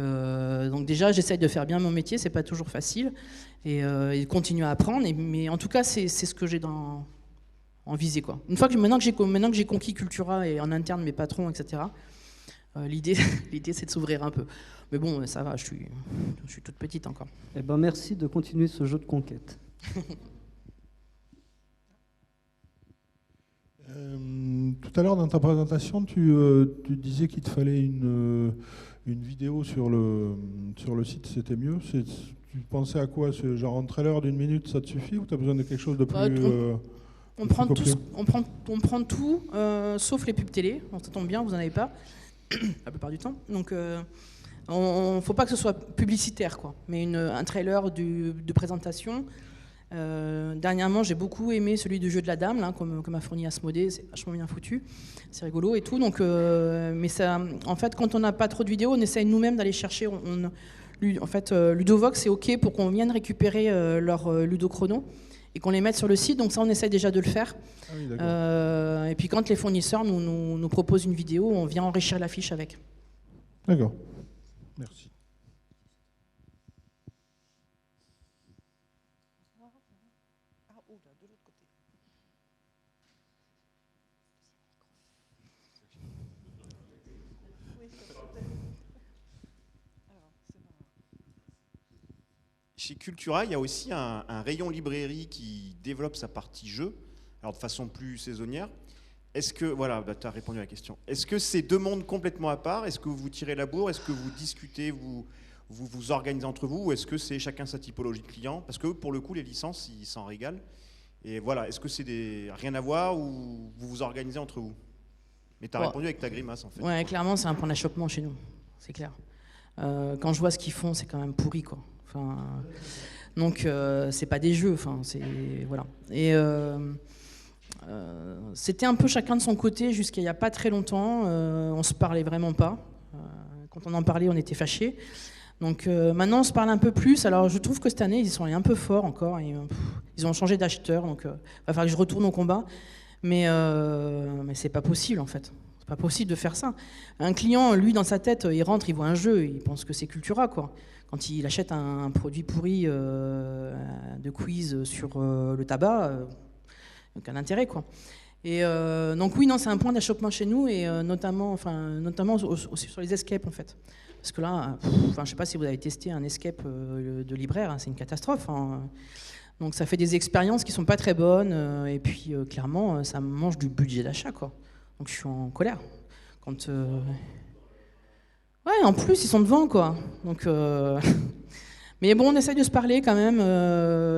déjà, j'essaye de faire bien mon métier, c'est pas toujours facile, et continuer à apprendre. Mais en tout cas, c'est ce que j'ai en visée, quoi. Maintenant que j'ai conquis Cultura et en interne mes patrons, etc. L'idée c'est de s'ouvrir un peu. Mais bon, ça va, je suis toute petite encore. Eh ben, merci de continuer ce jeu de conquête. Tout à l'heure dans ta présentation, tu disais qu'il te fallait une vidéo sur le site, c'était mieux. Tu pensais à quoi? Genre un trailer d'une minute, ça te suffit, ou tu as besoin de quelque chose de plus... On prend tout, sauf les pubs télé. Ça tombe bien, vous n'en avez pas, la plupart du temps. Donc, ne faut pas que ce soit publicitaire, quoi. Mais un trailer de présentation. Dernièrement, j'ai beaucoup aimé celui du jeu de la dame, là, que m'a fourni Asmodée. C'est vachement bien foutu, c'est rigolo et tout. Donc, mais ça, en fait, quand on n'a pas trop de vidéos, on essaye nous-mêmes d'aller chercher. Ludovox, c'est OK pour qu'on vienne récupérer leur ludochrono et qu'on les mette sur le site. Donc ça, on essaye déjà de le faire. Ah oui, et puis quand les fournisseurs nous proposent une vidéo, on vient enrichir la fiche avec. D'accord. Merci. Chez Cultura, il y a aussi un rayon librairie qui développe sa partie jeu, alors de façon plus saisonnière. Est-ce que, voilà, tu as répondu à la question. Est-ce que c'est deux mondes complètement à part? Est-ce que vous tirez la bourre? Est-ce que vous discutez, vous organisez entre vous? Ou est-ce que c'est chacun sa typologie de client? Parce que pour le coup, les licences, ils s'en régalent. Et voilà, est-ce que c'est rien à voir ou vous vous organisez entre vous? Mais tu as répondu avec ta grimace en fait. Ouais, clairement, c'est un point d'achoppement chez nous, c'est clair. Quand je vois ce qu'ils font, c'est quand même pourri, quoi. Enfin, donc, c'est pas des jeux, enfin, c'est. Voilà. Et c'était un peu chacun de son côté jusqu'à il n'y a pas très longtemps. On se parlait vraiment pas. Quand on en parlait, on était fâchés. Donc maintenant, on se parle un peu plus. Alors, je trouve que cette année, ils sont allés un peu forts encore. Ils ont changé d'acheteur, donc il va falloir que je retourne au combat. Mais c'est pas possible, en fait. C'est pas possible de faire ça. Un client, lui, dans sa tête, il rentre, il voit un jeu, il pense que c'est Cultura, quoi. Quand il achète un produit pourri de quiz sur le tabac, aucun intérêt, quoi. Et donc oui, non, c'est un point d'achoppement chez nous, et notamment aussi sur les escapes, en fait. Parce que là, je ne sais pas si vous avez testé un escape de libraire, hein, c'est une catastrophe. Hein. Donc ça fait des expériences qui ne sont pas très bonnes, et puis clairement, ça mange du budget d'achat, quoi. Donc je suis en colère. Quand, ouais, en plus, ils sont devant, quoi. Donc, mais bon, on essaye de se parler quand même.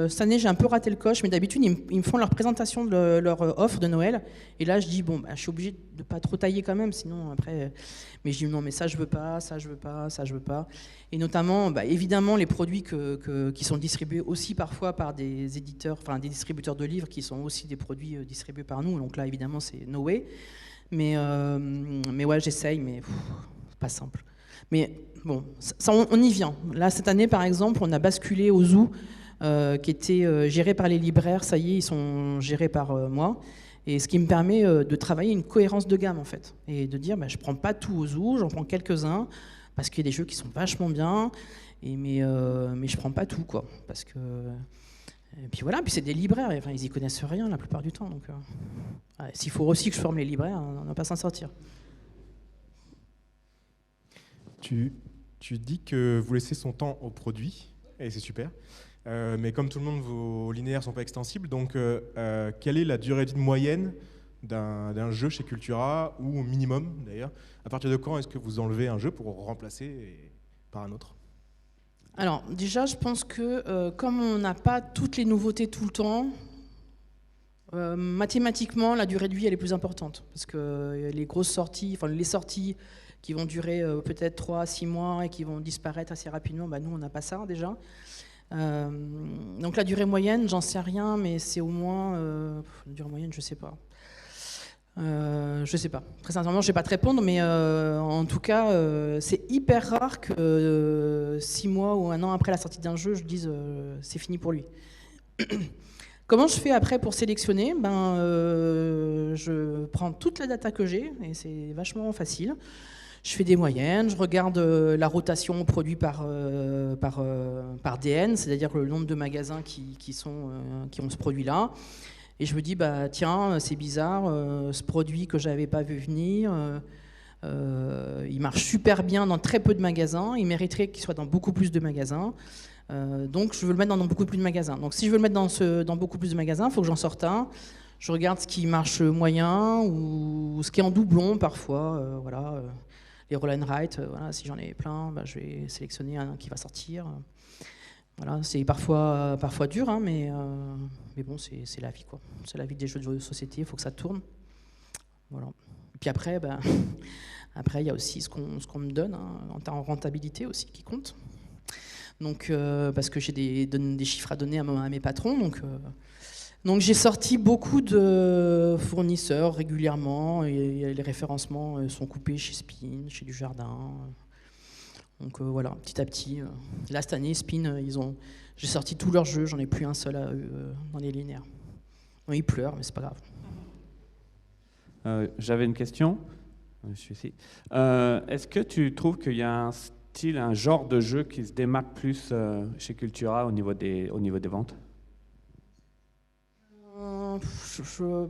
Cette année, j'ai un peu raté le coche, mais d'habitude, ils me font leur présentation de leur offre de Noël. Et là, je dis, bon, je suis obligé de ne pas trop tailler quand même, sinon après... Mais je dis, non, mais ça, je veux pas, ça, je veux pas, ça, je veux pas. Et notamment, évidemment, les produits qui sont distribués aussi parfois par des éditeurs, enfin des distributeurs de livres, qui sont aussi des produits distribués par nous. Donc là, évidemment, c'est no way. Mais ouais, j'essaye, mais c'est pas simple. Mais bon, ça, on y vient. Là, cette année, par exemple, on a basculé au Zoo, qui était géré par les libraires. Ça y est, ils sont gérés par moi. Et ce qui me permet de travailler une cohérence de gamme, en fait. Et de dire, je ne prends pas tout au Zoo, j'en prends quelques-uns, parce qu'il y a des jeux qui sont vachement bien, mais je ne prends pas tout, quoi. Parce que... Et puis voilà, puis c'est des libraires, enfin, ils n'y connaissent rien la plupart du temps. Donc, s'il faut aussi que je forme les libraires, on ne va pas s'en sortir. Tu dis que vous laissez son temps au produit, et c'est super. Mais comme tout le monde, vos linéaires ne sont pas extensibles. Donc, quelle est la durée de vie moyenne d'un jeu chez Cultura, ou au minimum d'ailleurs? À partir de quand est-ce que vous enlevez un jeu pour remplacer par un autre? Alors, déjà, je pense que comme on n'a pas toutes les nouveautés tout le temps, mathématiquement, la durée de vie, elle est plus importante. Parce que les grosses sorties, enfin les sorties qui vont durer peut-être 3 à 6 mois et qui vont disparaître assez rapidement, nous, on n'a pas ça déjà. Donc la durée moyenne, j'en sais rien, mais c'est au moins... la durée moyenne, je sais pas. Je sais pas. Très sincèrement, je ne vais pas te répondre, mais en tout cas, c'est hyper rare que 6 mois ou 1 an après la sortie d'un jeu, je dise c'est fini pour lui. Comment je fais après pour sélectionner? Je prends toute la data que j'ai, et c'est vachement facile. Je fais des moyennes, je regarde la rotation produit par DN, c'est-à-dire le nombre de magasins qui ont ce produit-là. Et je me dis, tiens, c'est bizarre, ce produit que je n'avais pas vu venir, il marche super bien dans très peu de magasins, il mériterait qu'il soit dans beaucoup plus de magasins. Donc je veux le mettre dans beaucoup plus de magasins. Donc si je veux le mettre dans beaucoup plus de magasins, il faut que j'en sorte un. Je regarde ce qui marche moyen ou ce qui est en doublon parfois, voilà. Les roll and write, voilà, si j'en ai plein, je vais sélectionner un qui va sortir. Voilà, c'est parfois dur, hein, mais bon, c'est la vie, quoi. C'est la vie des jeux de société, il faut que ça tourne. Voilà. Et puis après, il y a aussi ce qu'on me donne, hein, en rentabilité aussi, qui compte. Donc, parce que j'ai des chiffres à donner à mes patrons, donc j'ai sorti beaucoup de fournisseurs régulièrement, et les référencements sont coupés chez Spin, chez Dujardin. Donc voilà, petit à petit. Là, cette année, Spin, j'ai sorti tous leurs jeux, j'en ai plus un seul à eux dans les linéaires. Bon, ils pleurent, mais c'est pas grave. J'avais une question. Je suis ici. Est-ce que tu trouves qu'il y a un genre de jeu qui se démarque plus chez Cultura au niveau des ventes?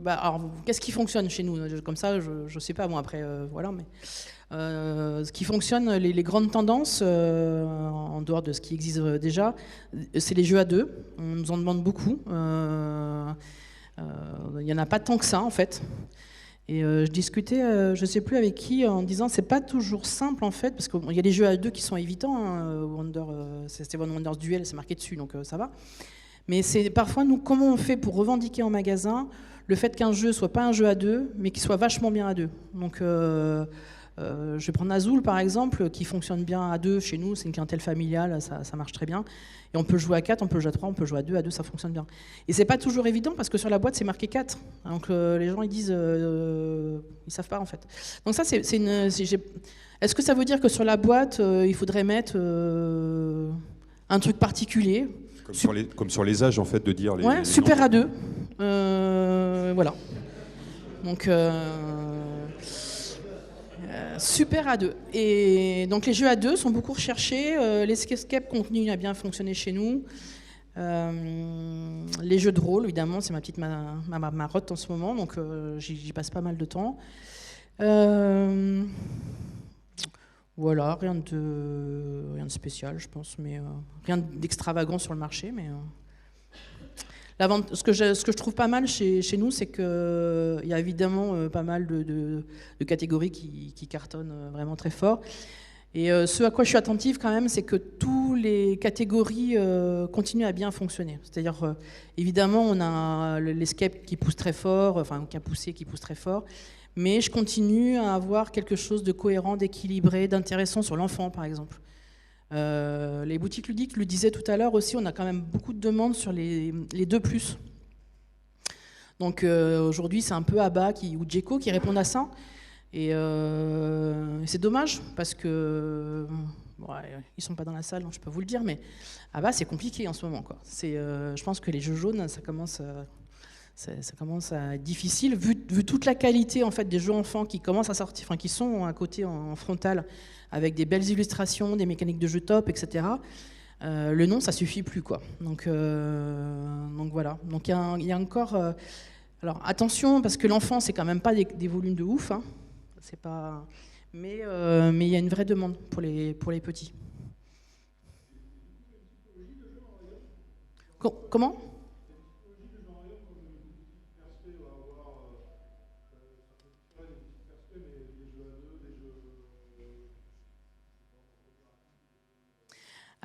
Alors, qu'est-ce qui fonctionne chez nous? Comme ça, je sais pas, bon, après, voilà, mais ce qui fonctionne, les grandes tendances, en dehors de ce qui existe déjà, c'est les jeux à 2. On nous en demande beaucoup. Il n'y en a pas tant que ça, en fait. Et je discutais, je sais plus avec qui, en disant c'est pas toujours simple, en fait, parce qu'il y a des jeux à 2 qui sont évitants. Hein, Seven Wonders Duel, c'est marqué dessus, donc ça va. Mais c'est parfois, nous, comment on fait pour revendiquer en magasin le fait qu'un jeu soit pas un jeu à deux, mais qu'il soit vachement bien à deux. Donc, je vais prendre Azul, par exemple, qui fonctionne bien à deux chez nous. C'est une clientèle familiale, ça marche très bien. Et on peut jouer à 4, on peut jouer à 3, on peut jouer à 2 ça fonctionne bien. Et c'est pas toujours évident, parce que sur la boîte, c'est marqué 4. Donc, les gens, ils disent... ils savent pas, en fait. Donc ça, est-ce que ça veut dire que sur la boîte, il faudrait mettre un truc particulier ? Comme sur les âges, en fait, de dire... Ouais, super à 2. Voilà. Donc, super à 2. Et donc, les jeux à 2 sont beaucoup recherchés. L'escape continuent à bien fonctionner chez nous. Les jeux de rôle, évidemment, c'est ma petite marotte en ce moment. Donc, j'y passe pas mal de temps. Voilà, rien de spécial, je pense, mais rien d'extravagant sur le marché. Mais ce que je trouve pas mal chez nous, c'est qu'il y a évidemment pas mal de catégories qui cartonnent vraiment très fort. Et ce à quoi je suis attentive quand même, c'est que toutes les catégories continuent à bien fonctionner. C'est-à-dire, évidemment, on a l'escape qui pousse très fort, enfin, qui a poussé, qui pousse très fort. Mais je continue à avoir quelque chose de cohérent, d'équilibré, d'intéressant sur l'enfant, par exemple. Les boutiques ludiques, je le disais tout à l'heure aussi, on a quand même beaucoup de demandes sur les 2+. Donc aujourd'hui, c'est un peu Abba ou Djeko qui répondent à ça. Et c'est dommage, parce que... ils sont pas dans la salle, donc je peux vous le dire, mais Abba, c'est compliqué en ce moment, quoi. Je pense que les jeux jaunes, ça commence à être difficile, vu toute la qualité en fait des jeux enfants qui commencent à sortir, enfin qui sont à côté en frontal, avec des belles illustrations, des mécaniques de jeu top, etc. Le nom, ça suffit plus, quoi. Donc voilà. Donc il y a encore. Alors attention, parce que l'enfant, c'est quand même pas des volumes de ouf. Hein. C'est pas. Mais il y a une vraie demande pour les petits. Comment ?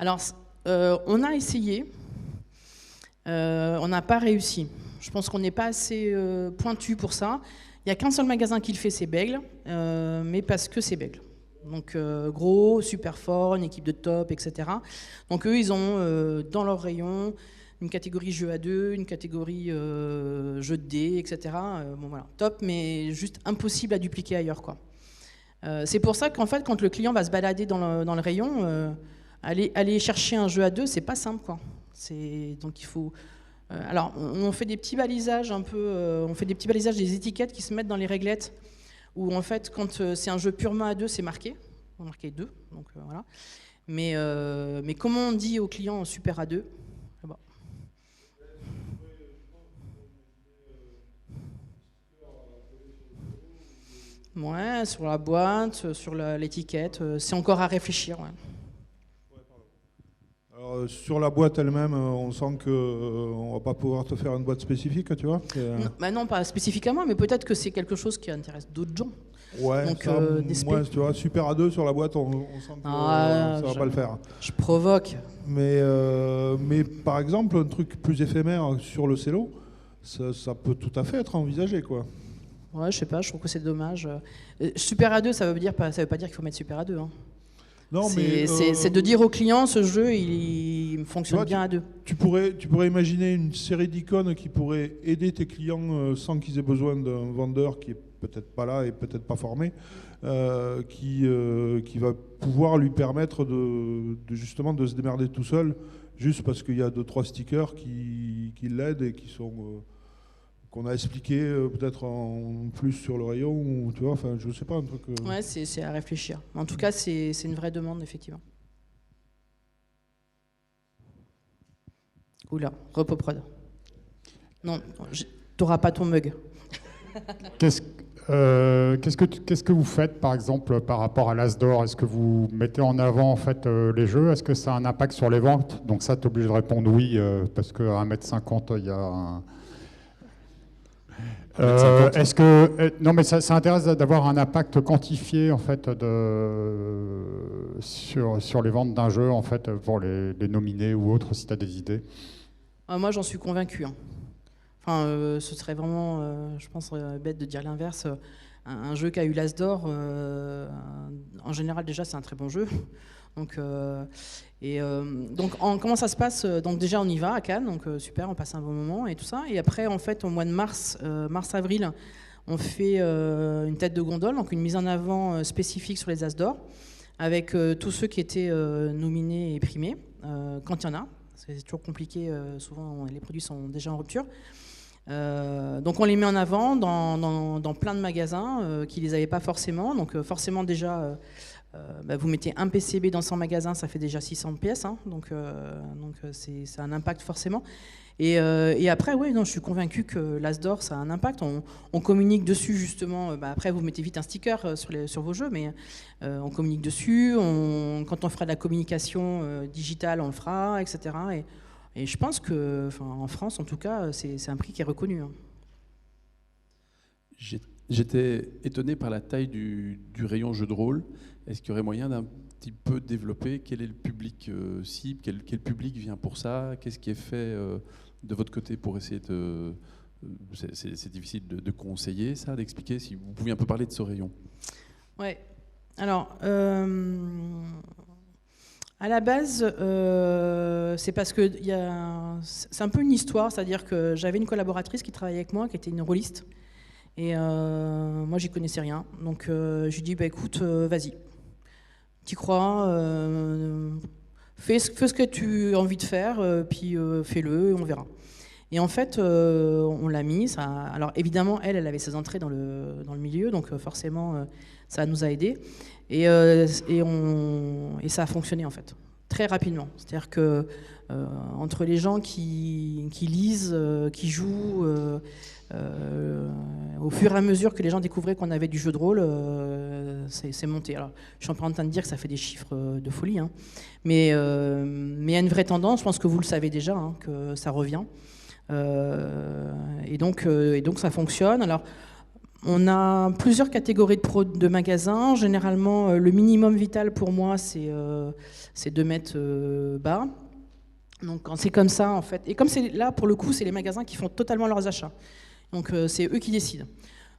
Alors, on a essayé, on n'a pas réussi. Je pense qu'on n'est pas assez pointu pour ça. Il n'y a qu'un seul magasin qui le fait, c'est Bègle, mais parce que c'est Bègle. Donc gros, super fort, une équipe de top, etc. Donc eux, ils ont dans leur rayon une catégorie jeux à 2, une catégorie jeux de dés, etc. Bon voilà, top, mais juste impossible à dupliquer ailleurs, quoi. C'est pour ça qu'en fait, quand le client va se balader dans le rayon... Aller chercher un jeu à 2, c'est pas simple, quoi. Donc il faut. Alors, on fait des petits balisages un peu. On fait des petits balisages des étiquettes qui se mettent dans les réglettes, où en fait, quand c'est un jeu purement à 2, c'est marqué. On marqué 2, donc voilà. Mais comment on dit au client super à 2 ? Bon. Ouais, sur la boîte, sur l'étiquette, c'est encore à réfléchir. Ouais. Alors, sur la boîte elle-même, on sent qu'on va pas pouvoir te faire une boîte spécifique, tu vois. Non, pas spécifiquement, mais peut-être que c'est quelque chose qui intéresse d'autres gens. Ouais, donc, moi, tu vois, super à 2 sur la boîte, on sent que ça va pas le faire. Je provoque. Mais par exemple, un truc plus éphémère sur le cello, ça peut tout à fait être envisagé, quoi. Ouais, je sais pas, je trouve que c'est dommage. Super à 2, ça veut pas dire qu'il faut mettre super à 2. Hein. Non, c'est de dire au client, ce jeu, il fonctionne bien à 2. Tu pourrais imaginer une série d'icônes qui pourraient aider tes clients sans qu'ils aient besoin d'un vendeur qui est peut-être pas là et peut-être pas formé, qui va pouvoir lui permettre justement de se démerder tout seul, juste parce qu'il y a 2-3 stickers qui l'aident et qui sont... qu'on a expliqué peut-être en plus sur le rayon, ou tu vois, enfin je sais pas, un truc... Ouais, c'est à réfléchir. En tout cas, c'est une vraie demande, effectivement. Oula, repoprod. Non, t'auras pas ton mug. Qu'est-ce que vous faites, par exemple, par rapport à l'Asdor ? Est-ce que vous mettez en avant en fait, les jeux ? Est-ce que ça a un impact sur les ventes ? Donc ça, tu es obligé de répondre oui, parce qu'à 1,50 m, il y a un... est-ce que non, mais ça intéresse d'avoir un impact quantifié en fait sur les ventes d'un jeu en fait pour les nominer ou autres si tu as des idées. Moi, j'en suis convaincue. Hein. Enfin, ce serait vraiment, je pense, bête de dire l'inverse. Un jeu qui a eu l'As d'or, en général, déjà, c'est un très bon jeu. Donc, comment ça se passe? Donc déjà, on y va à Cannes, donc super, on passe un bon moment et tout ça. Et après, en fait, au mois de mars-avril, on fait une tête de gondole, donc une mise en avant spécifique sur les As d'or, avec tous ceux qui étaient nominés et primés, quand il y en a. C'est toujours compliqué, souvent les produits sont déjà en rupture. Donc on les met en avant dans plein de magasins qui ne les avaient pas forcément. Donc forcément déjà, vous mettez un PCB dans 100 magasins, ça fait déjà 600 pièces. Hein, donc c'est un impact forcément. Et après, oui, non, je suis convaincue que l'As d'or, ça a un impact. On communique dessus justement. Après, vous mettez vite un sticker sur vos jeux, mais on communique dessus. Quand on fera de la communication digitale, on le fera, etc. Et je pense que, en France, en tout cas, c'est un prix qui est reconnu. Hein. J'étais étonné par la taille du rayon jeu de rôle. Est-ce qu'il y aurait moyen d'un petit peu développer quel est le public cible, quel public vient pour ça? Qu'est-ce qui est fait de votre côté pour essayer de... C'est difficile de conseiller ça, d'expliquer. Si vous pouviez un peu parler de ce rayon. Ouais. Alors... à la base, c'est parce que c'est un peu une histoire, c'est-à-dire que j'avais une collaboratrice qui travaillait avec moi, qui était une rôliste, et moi j'y connaissais rien, donc je lui dis écoute, vas-y, t'y crois, fais ce que tu as envie de faire, puis fais-le, et on verra. Et en fait, on l'a mis. Alors évidemment, elle avait ses entrées dans le milieu, donc forcément, ça nous a aidés. Et ça a fonctionné en fait, très rapidement. C'est-à-dire que entre les gens qui lisent, qui jouent, au fur et à mesure que les gens découvraient qu'on avait du jeu de rôle, c'est monté. Alors, je suis pas en train de dire que ça fait des chiffres de folie, hein, mais il y a une vraie tendance, je pense que vous le savez déjà, hein, que ça revient. Et donc ça fonctionne. Alors, on a plusieurs catégories de magasins. Généralement, le minimum vital pour moi, c'est 2 mètres bas. Donc quand c'est comme ça, en fait, et comme c'est là pour le coup, c'est les magasins qui font totalement leurs achats. Donc c'est eux qui décident.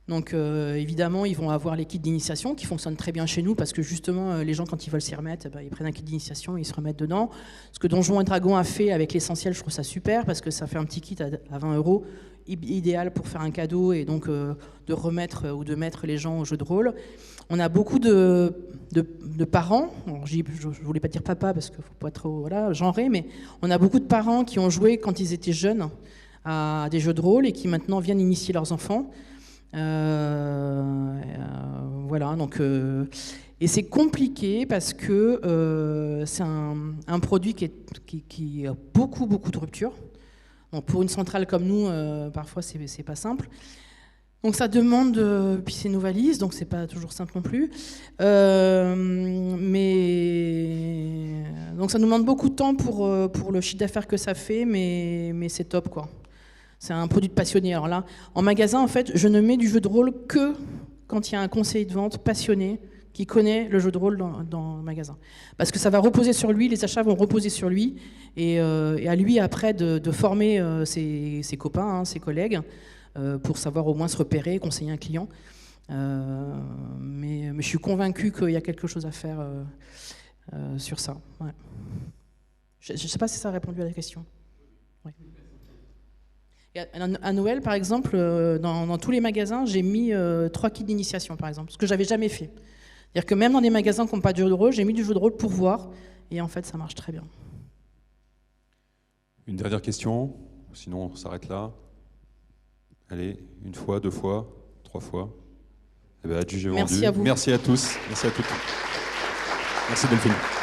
Donc évidemment, ils vont avoir les kits d'initiation qui fonctionnent très bien chez nous parce que justement, les gens quand ils veulent s'y remettre, ils prennent un kit d'initiation et ils se remettent dedans. Ce que Donjons et Dragons a fait avec l'essentiel, je trouve ça super parce que ça fait un petit kit à 20 €, idéal pour faire un cadeau et donc de remettre ou de mettre les gens au jeu de rôle. On a beaucoup de parents, alors, je ne voulais pas dire papa parce qu'il ne faut pas trop genrer, mais on a beaucoup de parents qui ont joué quand ils étaient jeunes à des jeux de rôle et qui maintenant viennent initier leurs enfants. Voilà, donc, et c'est compliqué parce que c'est un produit qui a beaucoup de ruptures. Donc pour une centrale comme nous, parfois c'est pas simple. Donc ça demande, puis c'est nos valises, donc c'est pas toujours simple non plus. Mais donc ça nous demande beaucoup de temps pour le chiffre d'affaires que ça fait, mais c'est top quoi. C'est un produit de passionné. Alors là, en magasin, en fait, je ne mets du jeu de rôle que quand il y a un conseiller de vente passionné qui connaît le jeu de rôle dans le magasin. Parce que ça va reposer sur lui, les achats vont reposer sur lui, et à lui après de former ses copains, hein, ses collègues, pour savoir au moins se repérer, conseiller un client. Mais je suis convaincue qu'il y a quelque chose à faire sur ça. Ouais. Je ne sais pas si ça a répondu à la question. Ouais. Et à Noël, par exemple, dans tous les magasins, j'ai mis 3 kits d'initiation, par exemple, ce que j'avais jamais fait. C'est-à-dire que même dans des magasins qui n'ont pas de jeu de rôle, j'ai mis du jeu de rôle pour voir, et en fait, ça marche très bien. Une dernière question, sinon on s'arrête là. Allez, 1 fois, 2 fois, 3 fois. Eh bien, adjugé vendu. Merci à vous. Merci à tous. Merci à toutes. Merci Delphine.